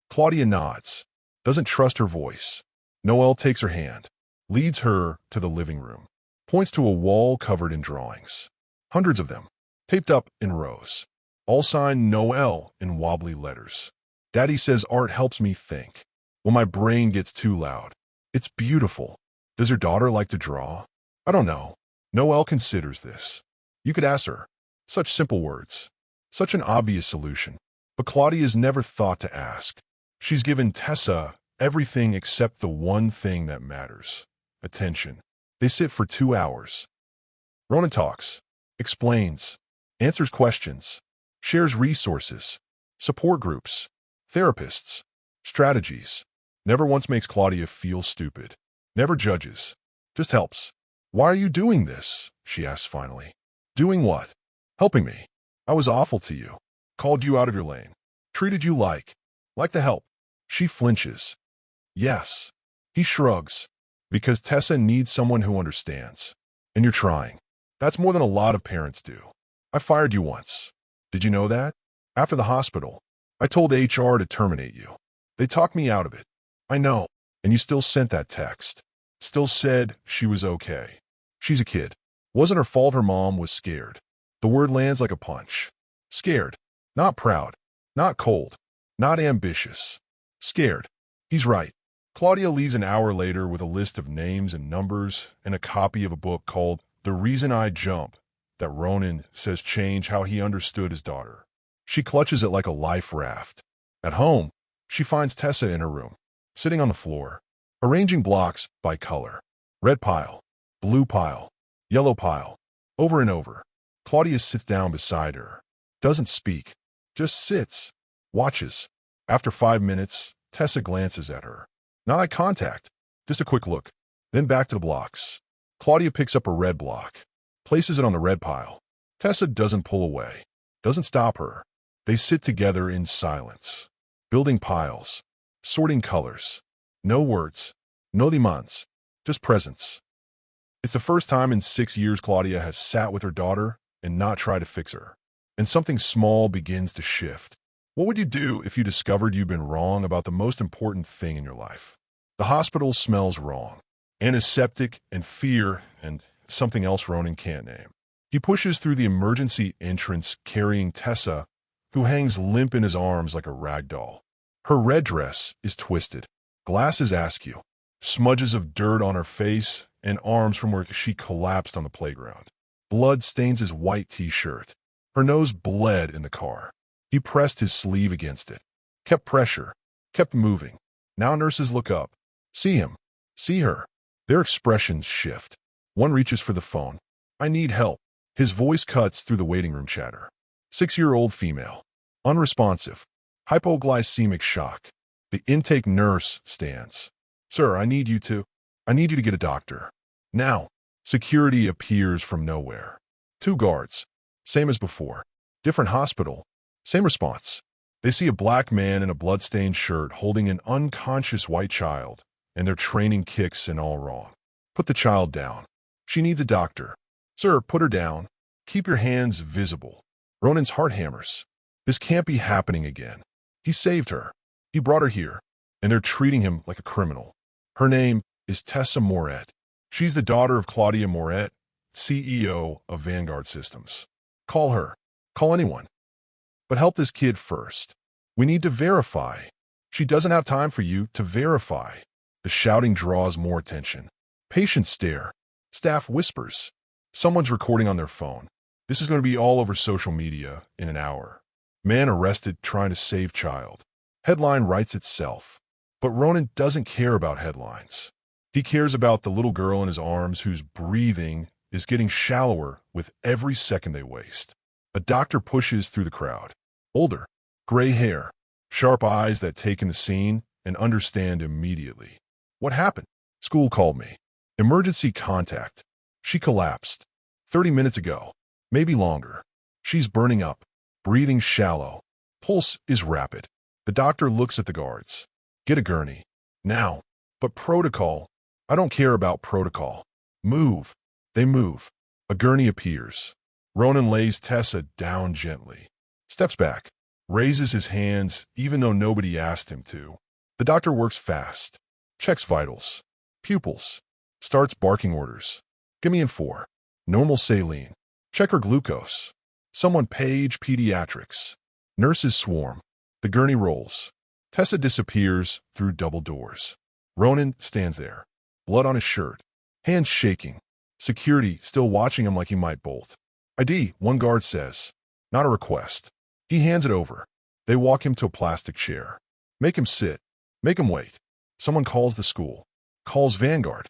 Claudia nods. Doesn't trust her voice. Noelle takes her hand. Leads her to the living room. Points to a wall covered in drawings. Hundreds of them. Taped up in rows. All signed Noelle in wobbly letters. Daddy says art helps me think. When my brain gets too loud. It's beautiful. Does your daughter like to draw? I don't know. Noelle considers this. You could ask her. Such simple words. Such an obvious solution. But Claudia's never thought to ask. She's given Tessa everything except the one thing that matters. Attention. They sit for 2 hours. Ronan talks. Explains. Answers questions. Shares resources. Support groups. Therapists. Strategies. Never once makes Claudia feel stupid. Never judges. Just helps. Why are you doing this? She asks finally. Doing what? Helping me. I was awful to you. Called you out of your lane. Treated you like the help. She flinches. Yes. He shrugs. Because Tessa needs someone who understands. And you're trying. That's more than a lot of parents do. I fired you once. Did you know that? After the hospital, I told HR to terminate you. They talked me out of it. I know. And you still sent that text. Still said she was okay. She's a kid. Wasn't her fault her mom was scared. The word lands like a punch. Scared. Not proud. Not cold. Not ambitious. Scared. He's right. Claudia leaves an hour later with a list of names and numbers and a copy of a book called The Reason I Jump that Ronan says changed how he understood his daughter. She clutches it like a life raft. At home, she finds Tessa in her room, sitting on the floor, arranging blocks by color. Red pile, blue pile, yellow pile, over and over. Claudia sits down beside her, doesn't speak, just sits, watches. After 5 minutes, Tessa glances at her. Not eye contact, just a quick look, then back to the blocks. Claudia picks up a red block, places it on the red pile. Tessa doesn't pull away, doesn't stop her. They sit together in silence, building piles, sorting colors. No words, no demands, just presence. It's the first time in 6 years Claudia has sat with her daughter and not tried to fix her. And something small begins to shift. What would you do if you discovered you'd been wrong about the most important thing in your life? The hospital smells wrong. Antiseptic and fear and something else Ronan can't name. He pushes through the emergency entrance carrying Tessa, who hangs limp in his arms like a rag doll. Her red dress is twisted. Glasses askew. Smudges of dirt on her face and arms from where she collapsed on the playground. Blood stains his white t-shirt. Her nose bled in the car. He pressed his sleeve against it. Kept pressure. Kept moving. Now nurses look up. See him. See her. Their expressions shift. One reaches for the phone. I need help. His voice cuts through the waiting room chatter. 6-year-old female. Unresponsive. Hypoglycemic shock. The intake nurse stands. Sir, I need you to get a doctor. Now. Security appears from nowhere. 2 guards. Same as before. Different hospital. Same response. They see a black man in a bloodstained shirt holding an unconscious white child, and their training kicks in all wrong. Put the child down. She needs a doctor. Sir, put her down. Keep your hands visible. Ronan's heart hammers. This can't be happening again. He saved her. He brought her here, and they're treating him like a criminal. Her name is Tessa Moret. She's the daughter of Claudia Moret, CEO of Vanguard Systems. Call her. Call anyone. But help this kid first. We need to verify. She doesn't have time for you to verify. The shouting draws more attention. Patients stare. Staff whispers. Someone's recording on their phone. This is going to be all over social media in an hour. Man arrested trying to save child. Headline writes itself. But Ronan doesn't care about headlines. He cares about the little girl in his arms whose breathing is getting shallower with every second they waste. A doctor pushes through the crowd. Older, gray hair, sharp eyes that take in the scene and understand immediately. What happened? School called me. Emergency contact. She collapsed. 30 minutes ago. Maybe longer. She's burning up, breathing shallow. Pulse is rapid. The doctor looks at the guards. Get a gurney. Now. But protocol. I don't care about protocol. Move. They move. A gurney appears. Ronan lays Tessa down gently. Steps back. Raises his hands even though nobody asked him to. The doctor works fast. Checks vitals. Pupils. Starts barking orders. Give me in 4. Normal saline. Check her glucose. Someone page pediatrics. Nurses swarm. The gurney rolls. Tessa disappears through double doors. Ronan stands there. Blood on his shirt. Hands shaking. Security still watching him like he might bolt. ID, one guard says. Not a request. He hands it over. They walk him to a plastic chair. Make him sit. Make him wait. Someone calls the school. Calls Vanguard.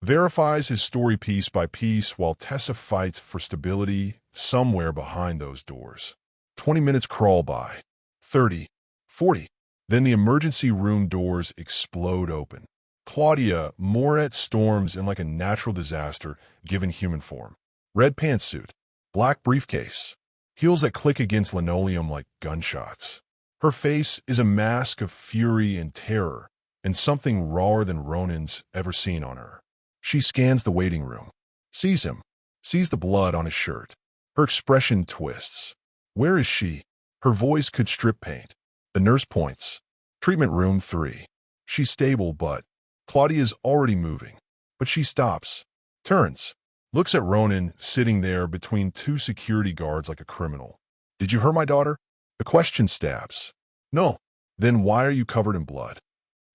Verifies his story piece by piece while Tessa fights for stability somewhere behind those doors. 20 minutes crawl by. 30. 40. Then the emergency room doors explode open. Claudia Moret storms in like a natural disaster given human form. Red pantsuit. Black briefcase. Heels that click against linoleum like gunshots. Her face is a mask of fury and terror, and something rawer than Ronan's ever seen on her. She scans the waiting room. Sees him. Sees the blood on his shirt. Her expression twists. Where is she? Her voice could strip paint. The nurse points. Treatment room 3. She's stable, but Claudia's already moving. But she stops. Turns. Looks at Ronan sitting there between 2 security guards like a criminal. Did you hurt my daughter? The question stabs. No. Then why are you covered in blood?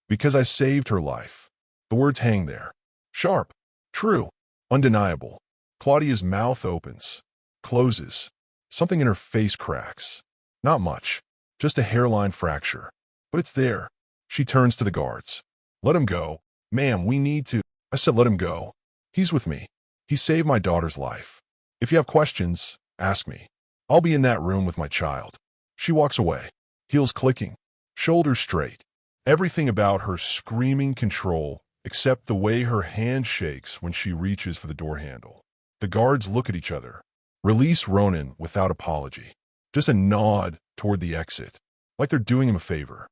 Because I saved her life. The words hang there. Sharp. True. Undeniable. Claudia's mouth opens. Closes. Something in her face cracks. Not much. Just a hairline fracture. But it's there. She turns to the guards. Let him go. Ma'am, we need to. I said let him go. He's with me. He saved my daughter's life. If you have questions, ask me. I'll be in that room with my child. She walks away. Heels clicking. Shoulders straight. Everything about her screaming control, except the way her hand shakes when she reaches for the door handle. The guards look at each other. Release Ronan without apology. Just a nod toward the exit, like they're doing him a favor.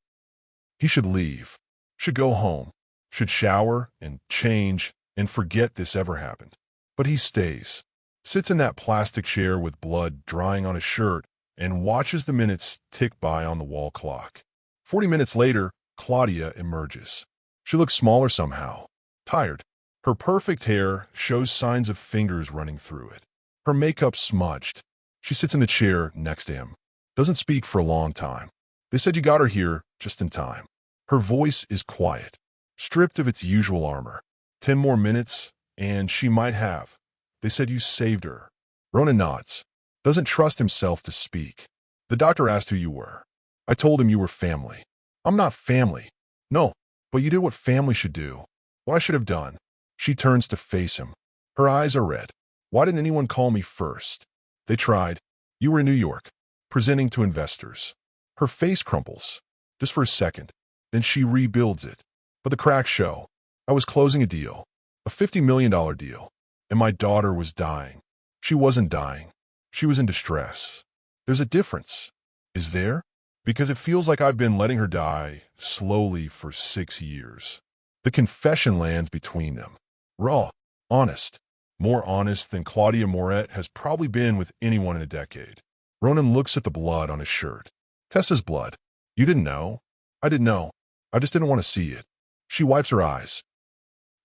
He should leave. Should go home. Should shower and change and forget this ever happened. But he stays. Sits in that plastic chair with blood drying on his shirt and watches the minutes tick by on the wall clock. 40 minutes later, Claudia emerges. She looks smaller somehow. Tired. Her perfect hair shows signs of fingers running through it. Her makeup smudged. She sits in the chair next to him. Doesn't speak for a long time. They said you got her here just in time. Her voice is quiet, stripped of its usual armor. 10 more minutes, and she might have. They said you saved her. Ronan nods. Doesn't trust himself to speak. The doctor asked who you were. I told him you were family. I'm not family. No, but you did what family should do. What I should have done. She turns to face him. Her eyes are red. Why didn't anyone call me first? They tried. You were in New York, presenting to investors. Her face crumples. Just for a second. Then she rebuilds it. But the cracks show. I was closing a deal. A $50 million deal. And my daughter was dying. She wasn't dying. She was in distress. There's a difference. Is there? Because it feels like I've been letting her die slowly for 6 years. The confession lands between them. Raw. Honest. More honest than Claudia Moret has probably been with anyone in a decade. Ronan looks at the blood on his shirt. Tessa's blood. You didn't know? I didn't know. I just didn't want to see it. She wipes her eyes.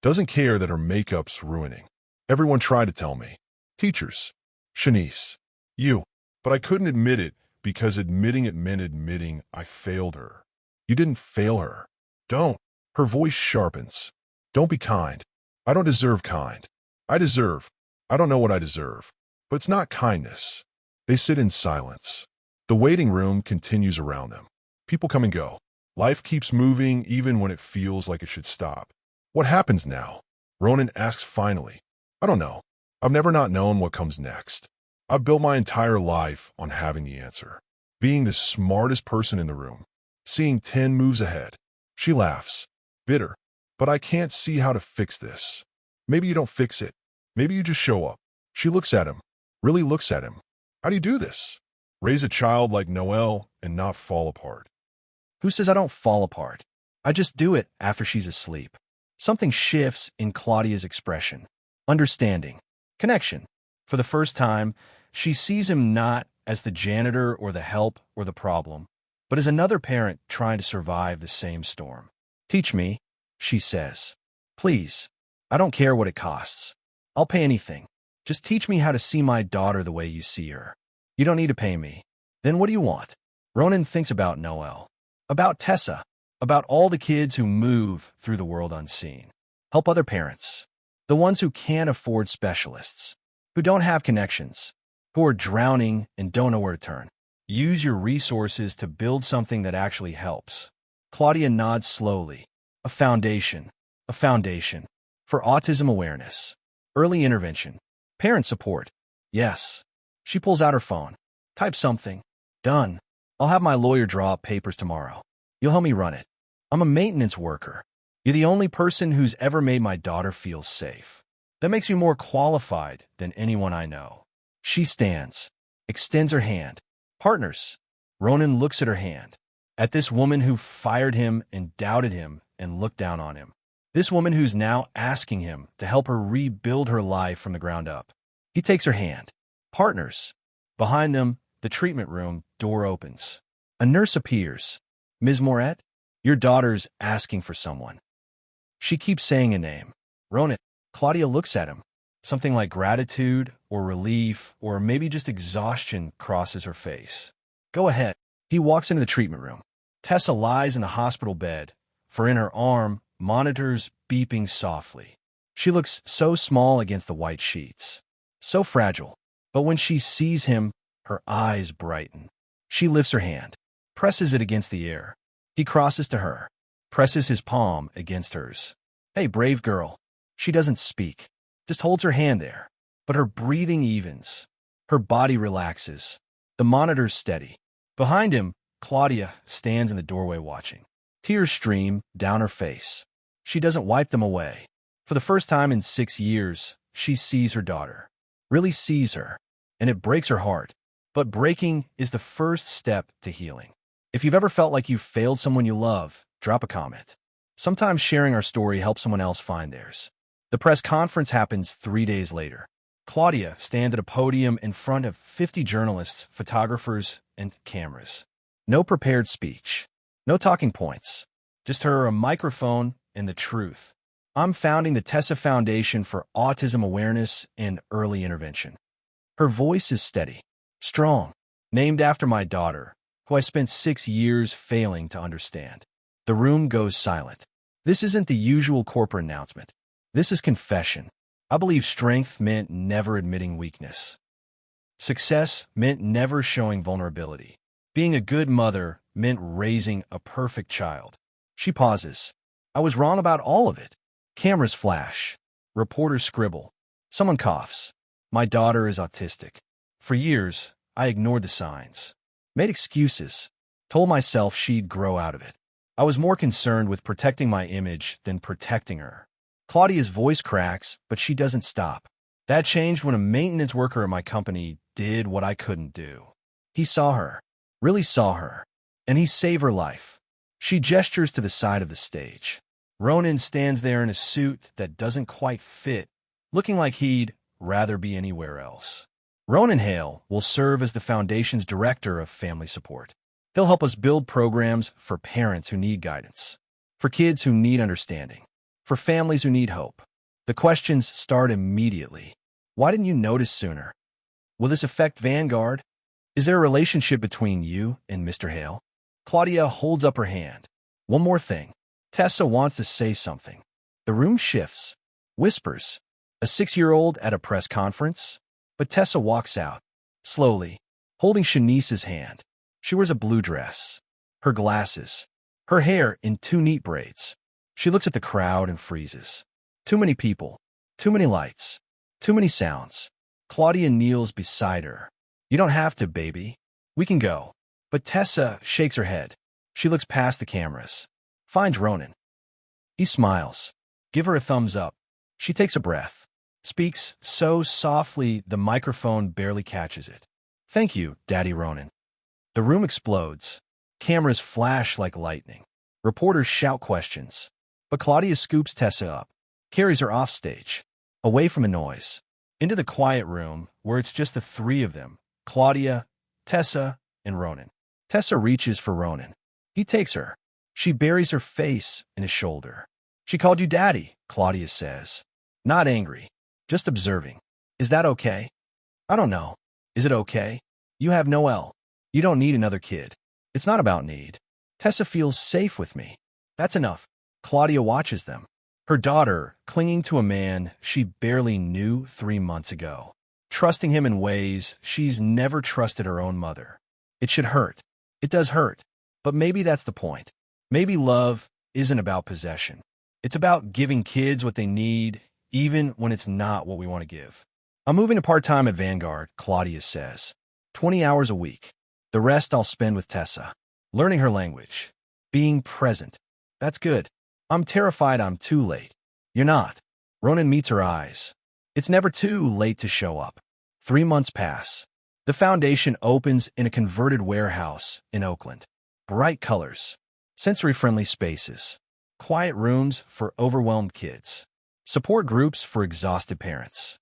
Doesn't care that her makeup's ruining. Everyone tried to tell me. Teachers. Shanice. You. But I couldn't admit it because admitting it meant admitting I failed her. You didn't fail her. Don't. Her voice sharpens. Don't be kind. I don't deserve kind. I don't know what I deserve. But it's not kindness. They sit in silence. The waiting room continues around them. People come and go. Life keeps moving even when it feels like it should stop. What happens now? Ronan asks finally. I don't know. I've never not known what comes next. I've built my entire life on having the answer. Being the smartest person in the room. Seeing 10 moves ahead. She laughs. Bitter. But I can't see how to fix this. Maybe you don't fix it. Maybe you just show up. She looks at him. Really looks at him. How do you do this? Raise a child like Noelle and not fall apart. Who says I don't fall apart? I just do it after she's asleep. Something shifts in Claudia's expression. Understanding. Connection. For the first time, she sees him not as the janitor or the help or the problem, but as another parent trying to survive the same storm. Teach me, she says. Please. I don't care what it costs. I'll pay anything. Just teach me how to see my daughter the way you see her. You don't need to pay me. Then what do you want? Ronan thinks about Noel, about Tessa, about all the kids who move through the world unseen. Help other parents, the ones who can't afford specialists, who don't have connections, who are drowning and don't know where to turn. Use your resources to build something that actually helps. Claudia nods slowly. A foundation for autism awareness, early intervention, parent support. Yes. She pulls out her phone. Type something. Done. I'll have my lawyer draw up papers tomorrow. You'll help me run it. I'm a maintenance worker. You're the only person who's ever made my daughter feel safe. That makes you more qualified than anyone I know. She stands, extends her hand. Partners. Ronan looks at her hand, at this woman who fired him and doubted him and looked down on him. This woman who's now asking him to help her rebuild her life from the ground up. He takes her hand. Partners. Behind them, the treatment room door opens. A nurse appears. Ms. Moret, your daughter's asking for someone. She keeps saying a name. Ronan. Claudia looks at him. Something like gratitude or relief or maybe just exhaustion crosses her face. Go ahead. He walks into the treatment room. Tessa lies in the hospital bed, for in her arm, monitors beeping softly. She looks so small against the white sheets, so fragile. But when she sees him, her eyes brighten. She lifts her hand, presses it against the air. He crosses to her, presses his palm against hers. Hey, brave girl. She doesn't speak, just holds her hand there. But her breathing evens. Her body relaxes. The monitor's steady. Behind him, Claudia stands in the doorway watching. Tears stream down her face. She doesn't wipe them away. For the first time in 6 years, she sees her daughter. Really sees her. And it breaks her heart. But breaking is the first step to healing. If you've ever felt like you've failed someone you love, drop a comment. Sometimes sharing our story helps someone else find theirs. The press conference happens 3 days later. Claudia stands at a podium in front of 50 journalists, photographers, and cameras. No prepared speech. No talking points. Just her, a microphone, and the truth. I'm founding the Tessa Foundation for Autism Awareness and Early Intervention. Her voice is steady, strong, named after my daughter, who I spent 6 years failing to understand. The room goes silent. This isn't the usual corporate announcement. This is confession. I believe strength meant never admitting weakness. Success meant never showing vulnerability. Being a good mother meant raising a perfect child. She pauses. I was wrong about all of it. Cameras flash. Reporters scribble. Someone coughs. My daughter is autistic. For years, I ignored the signs. Made excuses. Told myself she'd grow out of it. I was more concerned with protecting my image than protecting her. Claudia's voice cracks, but she doesn't stop. That changed when a maintenance worker at my company did what I couldn't do. He saw her, really saw her, and he saved her life. She gestures to the side of the stage. Ronan stands there in a suit that doesn't quite fit, looking like he'd rather be anywhere else. Ronan Hale will serve as the Foundation's Director of Family Support. He'll help us build programs for parents who need guidance, for kids who need understanding, for families who need hope. The questions start immediately. Why didn't you notice sooner? Will this affect Vanguard? Is there a relationship between you and Mr. Hale? Claudia holds up her hand. One more thing. Tessa wants to say something. The room shifts. Whispers. A 6-year-old at a press conference? But Tessa walks out, slowly, holding Shanice's hand. She wears a blue dress. Her glasses. Her hair in 2 neat braids. She looks at the crowd and freezes. Too many people. Too many lights. Too many sounds. Claudia kneels beside her. You don't have to, baby. We can go. But Tessa shakes her head. She looks past the cameras. Finds Ronan. He smiles. Give her a thumbs up. She takes a breath. Speaks so softly the microphone barely catches it. Thank you, Daddy Ronan. The room explodes. Cameras flash like lightning. Reporters shout questions. But Claudia scoops Tessa up, carries her off stage, away from the noise, into the quiet room where it's just the three of them, Claudia, Tessa, and Ronan. Tessa reaches for Ronan. He takes her. She buries her face in his shoulder. She called you daddy, Claudia says. Not angry, just observing. Is that okay? I don't know. Is it okay? You have Noel. You don't need another kid. It's not about need. Tessa feels safe with me. That's enough. Claudia watches them. Her daughter, clinging to a man she barely knew 3 months ago. Trusting him in ways she's never trusted her own mother. It should hurt. It does hurt. But maybe that's the point. Maybe love isn't about possession. It's about giving kids what they need, even when it's not what we want to give. I'm moving to part-time at Vanguard, Claudia says. 20 hours a week. The rest I'll spend with Tessa. Learning her language. Being present. That's good. I'm terrified I'm too late. You're not. Ronan meets her eyes. It's never too late to show up. 3 months pass. The foundation opens in a converted warehouse in Oakland. Bright colors. Sensory-friendly spaces. Quiet rooms for overwhelmed kids. Support groups for exhausted parents.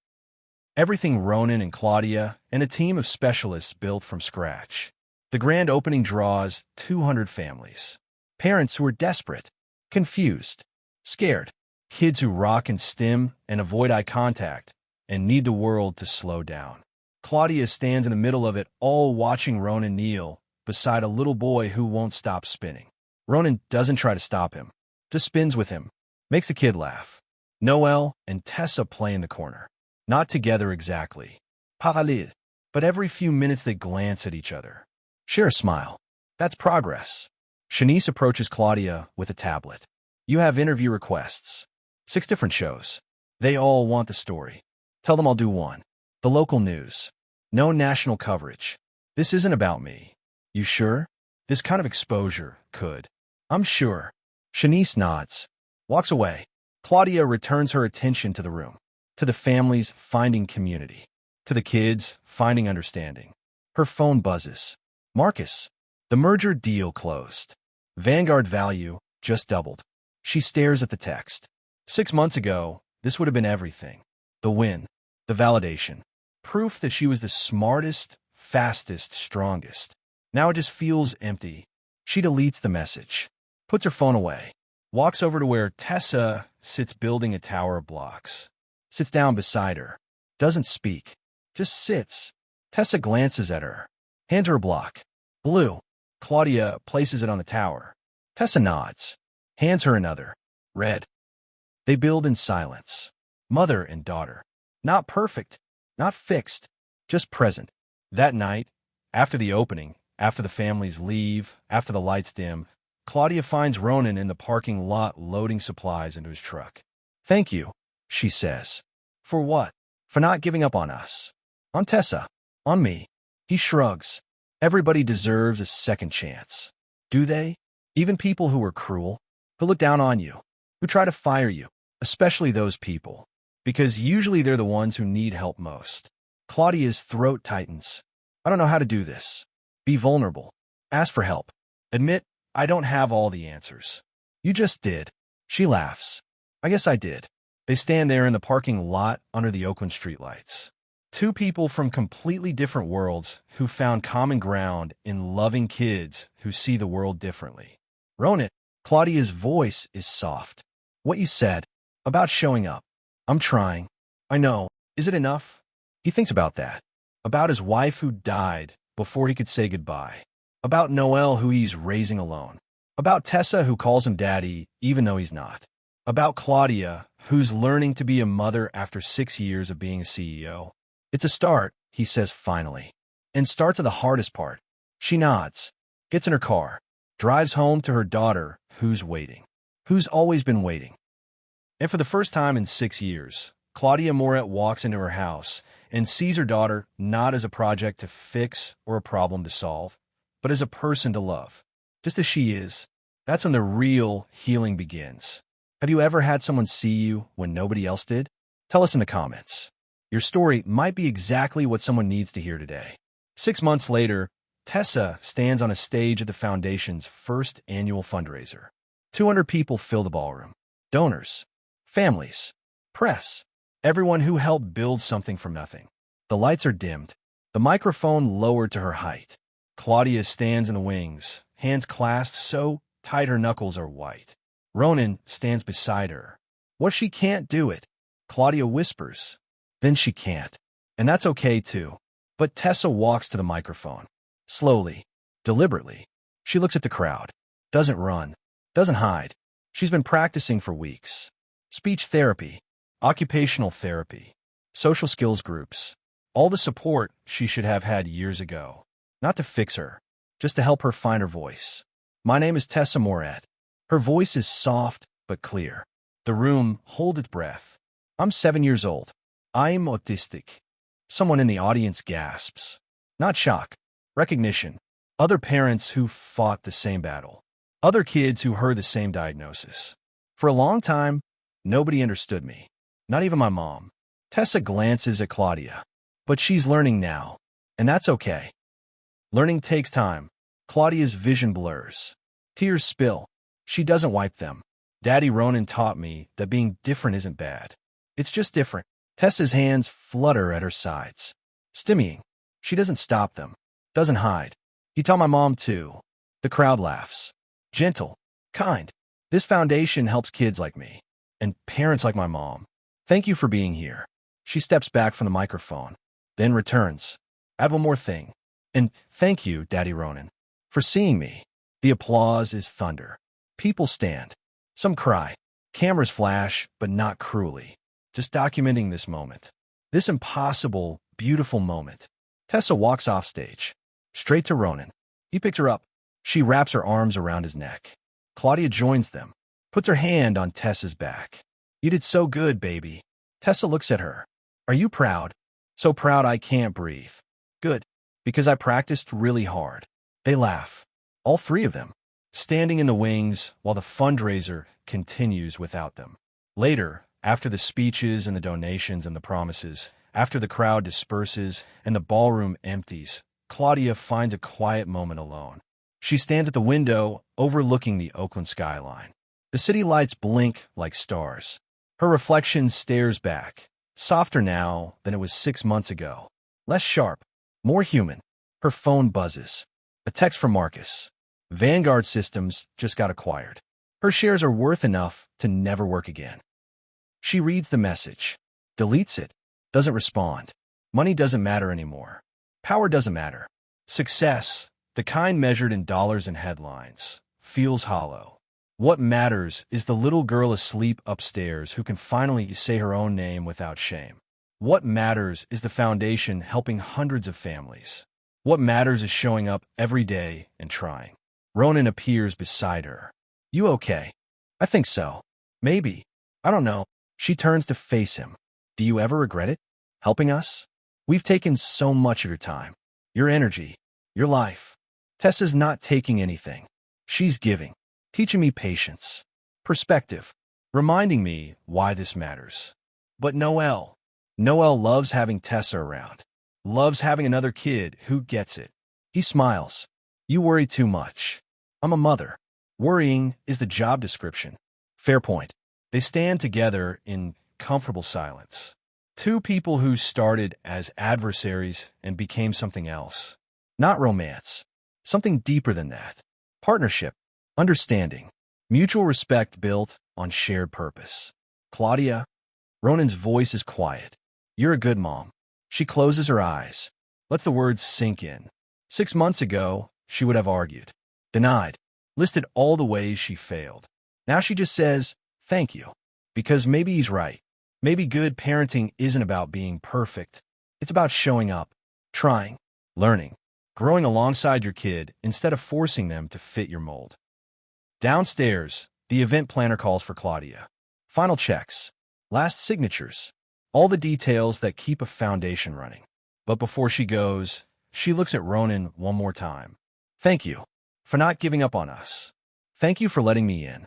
Everything Ronan and Claudia and a team of specialists built from scratch. The grand opening draws 200 families. Parents who are desperate, confused, scared. Kids who rock and stim and avoid eye contact and need the world to slow down. Claudia stands in the middle of it all watching Ronan kneel beside a little boy who won't stop spinning. Ronan doesn't try to stop him, just spins with him, makes the kid laugh. Noel and Tessa play in the corner. Not together exactly, parallel, but every few minutes they glance at each other. Share a smile. That's progress. Shanice approaches Claudia with a tablet. You have interview requests. 6 different shows. They all want the story. Tell them I'll do one. The local news. No national coverage. This isn't about me. You sure? This kind of exposure could. I'm sure. Shanice nods. Walks away. Claudia returns her attention to the room. To the families finding community. To the kids finding understanding. Her phone buzzes. Marcus. The merger deal closed. Vanguard value just doubled. She stares at the text. 6 months ago, this would have been everything. The win. The validation. Proof that she was the smartest, fastest, strongest. Now it just feels empty. She deletes the message. Puts her phone away. Walks over to where Tessa sits building a tower of blocks. Sits down beside her. Doesn't speak. Just sits. Tessa glances at her. Hands her a block. Blue. Claudia places it on the tower. Tessa nods. Hands her another. Red. They build in silence. Mother and daughter. Not perfect. Not fixed. Just present. That night, after the opening, after the families leave, after the lights dim, Claudia finds Ronan in the parking lot loading supplies into his truck. Thank you, she says. For what? For not giving up on us. On Tessa. On me. He shrugs. Everybody deserves a second chance. Do they? Even people who are cruel, who look down on you, who try to fire you, especially those people, because usually they're the ones who need help most. Claudia's throat tightens. I don't know how to do this. Be vulnerable. Ask for help. Admit, I don't have all the answers. You just did. She laughs. I guess I did. They stand there in the parking lot under the Oakland streetlights. 2 people from completely different worlds who found common ground in loving kids who see the world differently. Ronan, Claudia's voice is soft. What you said, about showing up. I'm trying. I know. Is it enough? He thinks about that. About his wife who died before he could say goodbye. About Noel who he's raising alone. About Tessa who calls him daddy even though he's not. About Claudia who's learning to be a mother after 6 years of being a CEO. It's a start, he says finally. And starts at the hardest part. She nods. Gets in her car. Drives home to her daughter who's waiting. Who's always been waiting. And for the first time in 6 years, Claudia Moret walks into her house and sees her daughter not as a project to fix or a problem to solve, but as a person to love. Just as she is. That's when the real healing begins. Have you ever had someone see you when nobody else did? Tell us in the comments. Your story might be exactly what someone needs to hear today. 6 months later, Tessa stands on a stage at the Foundation's first annual fundraiser. 200 people fill the ballroom. Donors, families, press, everyone who helped build something from nothing. The lights are dimmed, the microphone lowered to her height. Claudia stands in the wings, hands clasped so tight her knuckles are white. Ronan stands beside her. What she can't do it, Claudia whispers. Then she can't. And that's okay too. But Tessa walks to the microphone. Slowly, deliberately. She looks at the crowd. Doesn't run. Doesn't hide. She's been practicing for weeks. Speech therapy, occupational therapy, social skills groups. All the support she should have had years ago. Not to fix her, just to help her find her voice. My name is Tessa Moret. Her voice is soft but clear. The room holds its breath. I'm 7 years old. I'm autistic. Someone in the audience gasps. Not shock, recognition. Other parents who fought the same battle. Other kids who heard the same diagnosis. For a long time, nobody understood me. Not even my mom. Tessa glances at Claudia. But she's learning now, and that's okay. Learning takes time. Claudia's vision blurs. Tears spill. She doesn't wipe them. Daddy Ronan taught me that being different isn't bad. It's just different. Tessa's hands flutter at her sides. Stimmying. She doesn't stop them. Doesn't hide. He taught my mom too. The crowd laughs. Gentle. Kind. This foundation helps kids like me. And parents like my mom. Thank you for being here. She steps back from the microphone. Then returns. I have one more thing. And thank you, Daddy Ronan, for seeing me. The applause is thunder. People stand. Some cry. Cameras flash, but not cruelly. Just documenting this moment. This impossible, beautiful moment. Tessa walks off stage. Straight to Ronan. He picks her up. She wraps her arms around his neck. Claudia joins them. Puts her hand on Tessa's back. You did so good, baby. Tessa looks at her. Are you proud? So proud I can't breathe. Good. Because I practiced really hard. They laugh. All three of them. Standing in the wings while the fundraiser continues without them. Later, after the speeches and the donations and the promises, after the crowd disperses and the ballroom empties, Claudia finds a quiet moment alone. She stands at the window overlooking the Oakland skyline. The city lights blink like stars. Her reflection stares back, softer now than it was 6 months ago. Less sharp, more human. Her phone buzzes. A text from Marcus. Vanguard Systems just got acquired. Her shares are worth enough to never work again. She reads the message, deletes it, doesn't respond. Money doesn't matter anymore. Power doesn't matter. Success, the kind measured in dollars and headlines, feels hollow. What matters is the little girl asleep upstairs who can finally say her own name without shame. What matters is the foundation helping hundreds of families. What matters is showing up every day and trying. Ronan appears beside her. You okay? I think so. Maybe. I don't know. She turns to face him. Do you ever regret it? Helping us? We've taken so much of your time, your energy, your life. Tessa's not taking anything. She's giving, teaching me patience, perspective, reminding me why this matters. But Noel loves having Tessa around, loves having another kid who gets it. He smiles. You worry too much. I'm a mother. Worrying is the job description. Fair point. They stand together in comfortable silence. Two people who started as adversaries and became something else. Not romance. Something deeper than that. Partnership. Understanding. Mutual respect built on shared purpose. Claudia. Ronan's voice is quiet. You're a good mom. She closes her eyes. Lets the words sink in. 6 months ago, she would have argued. Denied. Listed all the ways she failed. Now she just says, thank you. Because maybe he's right. Maybe good parenting isn't about being perfect. It's about showing up, trying, learning, growing alongside your kid instead of forcing them to fit your mold. Downstairs, the event planner calls for Claudia. Final checks, last signatures, all the details that keep a foundation running. But before she goes, she looks at Ronan one more time. Thank you for not giving up on us. Thank you for letting me in.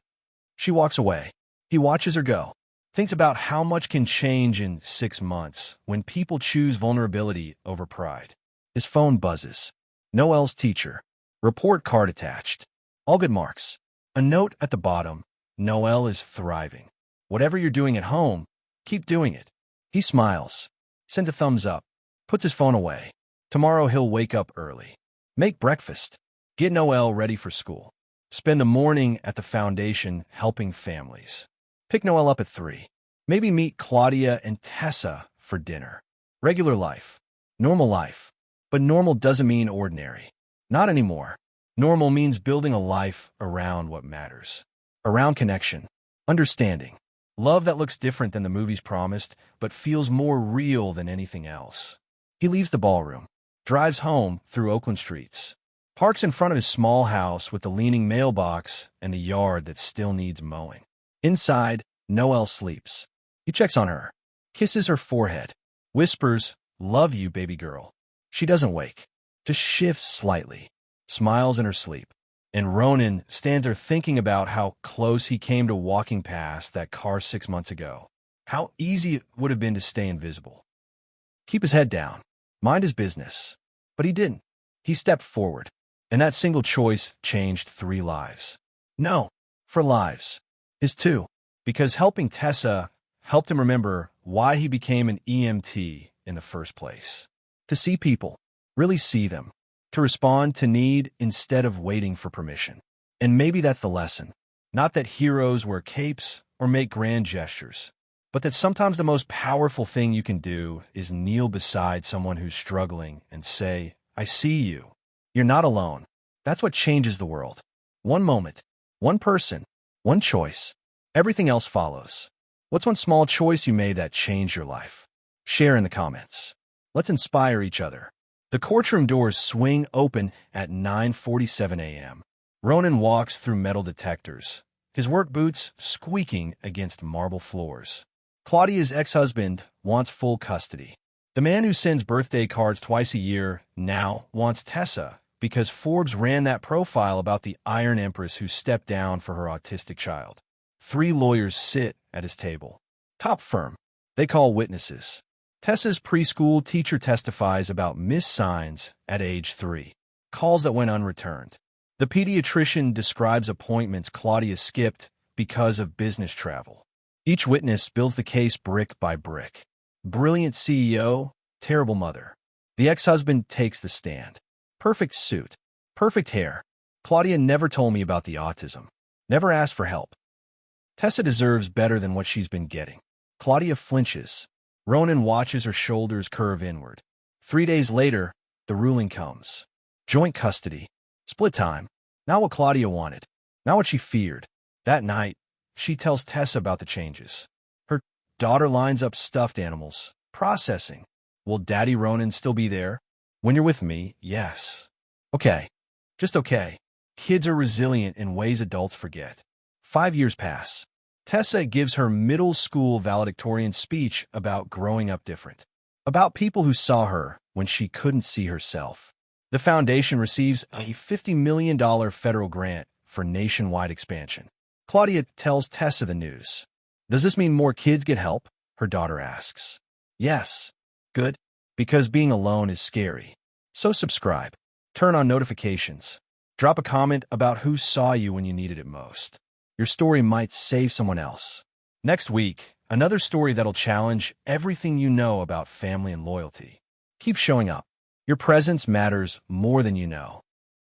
She walks away. He watches her go. Thinks about how much can change in 6 months when people choose vulnerability over pride. His phone buzzes. Noel's teacher. Report card attached. All good marks. A note at the bottom. Noel is thriving. Whatever you're doing at home, keep doing it. He smiles. Sends a thumbs up. Puts his phone away. Tomorrow he'll wake up early. Make breakfast. Get Noel ready for school. Spend the morning at the foundation helping families. Pick Noel up at 3. Maybe meet Claudia and Tessa for dinner. Regular life. Normal life. But normal doesn't mean ordinary. Not anymore. Normal means building a life around what matters. Around connection. Understanding. Love that looks different than the movies promised, but feels more real than anything else. He leaves the ballroom. Drives home through Oakland streets. Parks in front of his small house with the leaning mailbox and the yard that still needs mowing. Inside, Noel sleeps. He checks on her. Kisses her forehead. Whispers, "Love you, baby girl." She doesn't wake. Just shifts slightly. Smiles in her sleep. And Ronan stands there thinking about how close he came to walking past that car 6 months ago. How easy it would have been to stay invisible. Keep his head down. Mind his business. But he didn't. He stepped forward. And that single choice changed 3 lives. No, for lives. His 2. Because helping Tessa helped him remember why he became an EMT in the first place. To see people. Really see them. To respond to need instead of waiting for permission. And maybe that's the lesson. Not that heroes wear capes or make grand gestures, but that sometimes the most powerful thing you can do is kneel beside someone who's struggling and say, "I see you. You're not alone." That's what changes the world. One moment, one person, one choice. Everything else follows. What's one small choice you made that changed your life? Share in the comments. Let's inspire each other. The courtroom doors swing open at 9:47 a.m. Ronan walks through metal detectors, his work boots squeaking against marble floors. Claudia's ex-husband wants full custody. The man who sends birthday cards twice a year now wants Tessa because Forbes ran that profile about the Iron Empress who stepped down for her autistic child. 3 lawyers sit at his table. Top firm. They call witnesses. Tessa's preschool teacher testifies about missed signs at age 3, calls that went unreturned. The pediatrician describes appointments Claudia skipped because of business travel. Each witness builds the case brick by brick. Brilliant CEO, terrible mother. The ex-husband takes the stand. Perfect suit, perfect hair. Claudia never told me about the autism. Never asked for help. Tessa deserves better than what she's been getting. Claudia flinches. Ronan watches her shoulders curve inward. 3 days later, the ruling comes. Joint custody. Split time. Not what Claudia wanted. Not what she feared. That night, she tells Tessa about the changes. Her daughter lines up stuffed animals. Processing. Will Daddy Ronan still be there? When you're with me, yes. Okay. Just okay. Kids are resilient in ways adults forget. 5 years pass. Tessa gives her middle school valedictorian speech about growing up different. About people who saw her when she couldn't see herself. The foundation receives a $50 million federal grant for nationwide expansion. Claudia tells Tessa the news. Does this mean more kids get help? Her daughter asks. Yes. Good. Because being alone is scary. So subscribe. Turn on notifications. Drop a comment about who saw you when you needed it most. Your story might save someone else. Next week, another story that'll challenge everything you know about family and loyalty. Keep showing up. Your presence matters more than you know.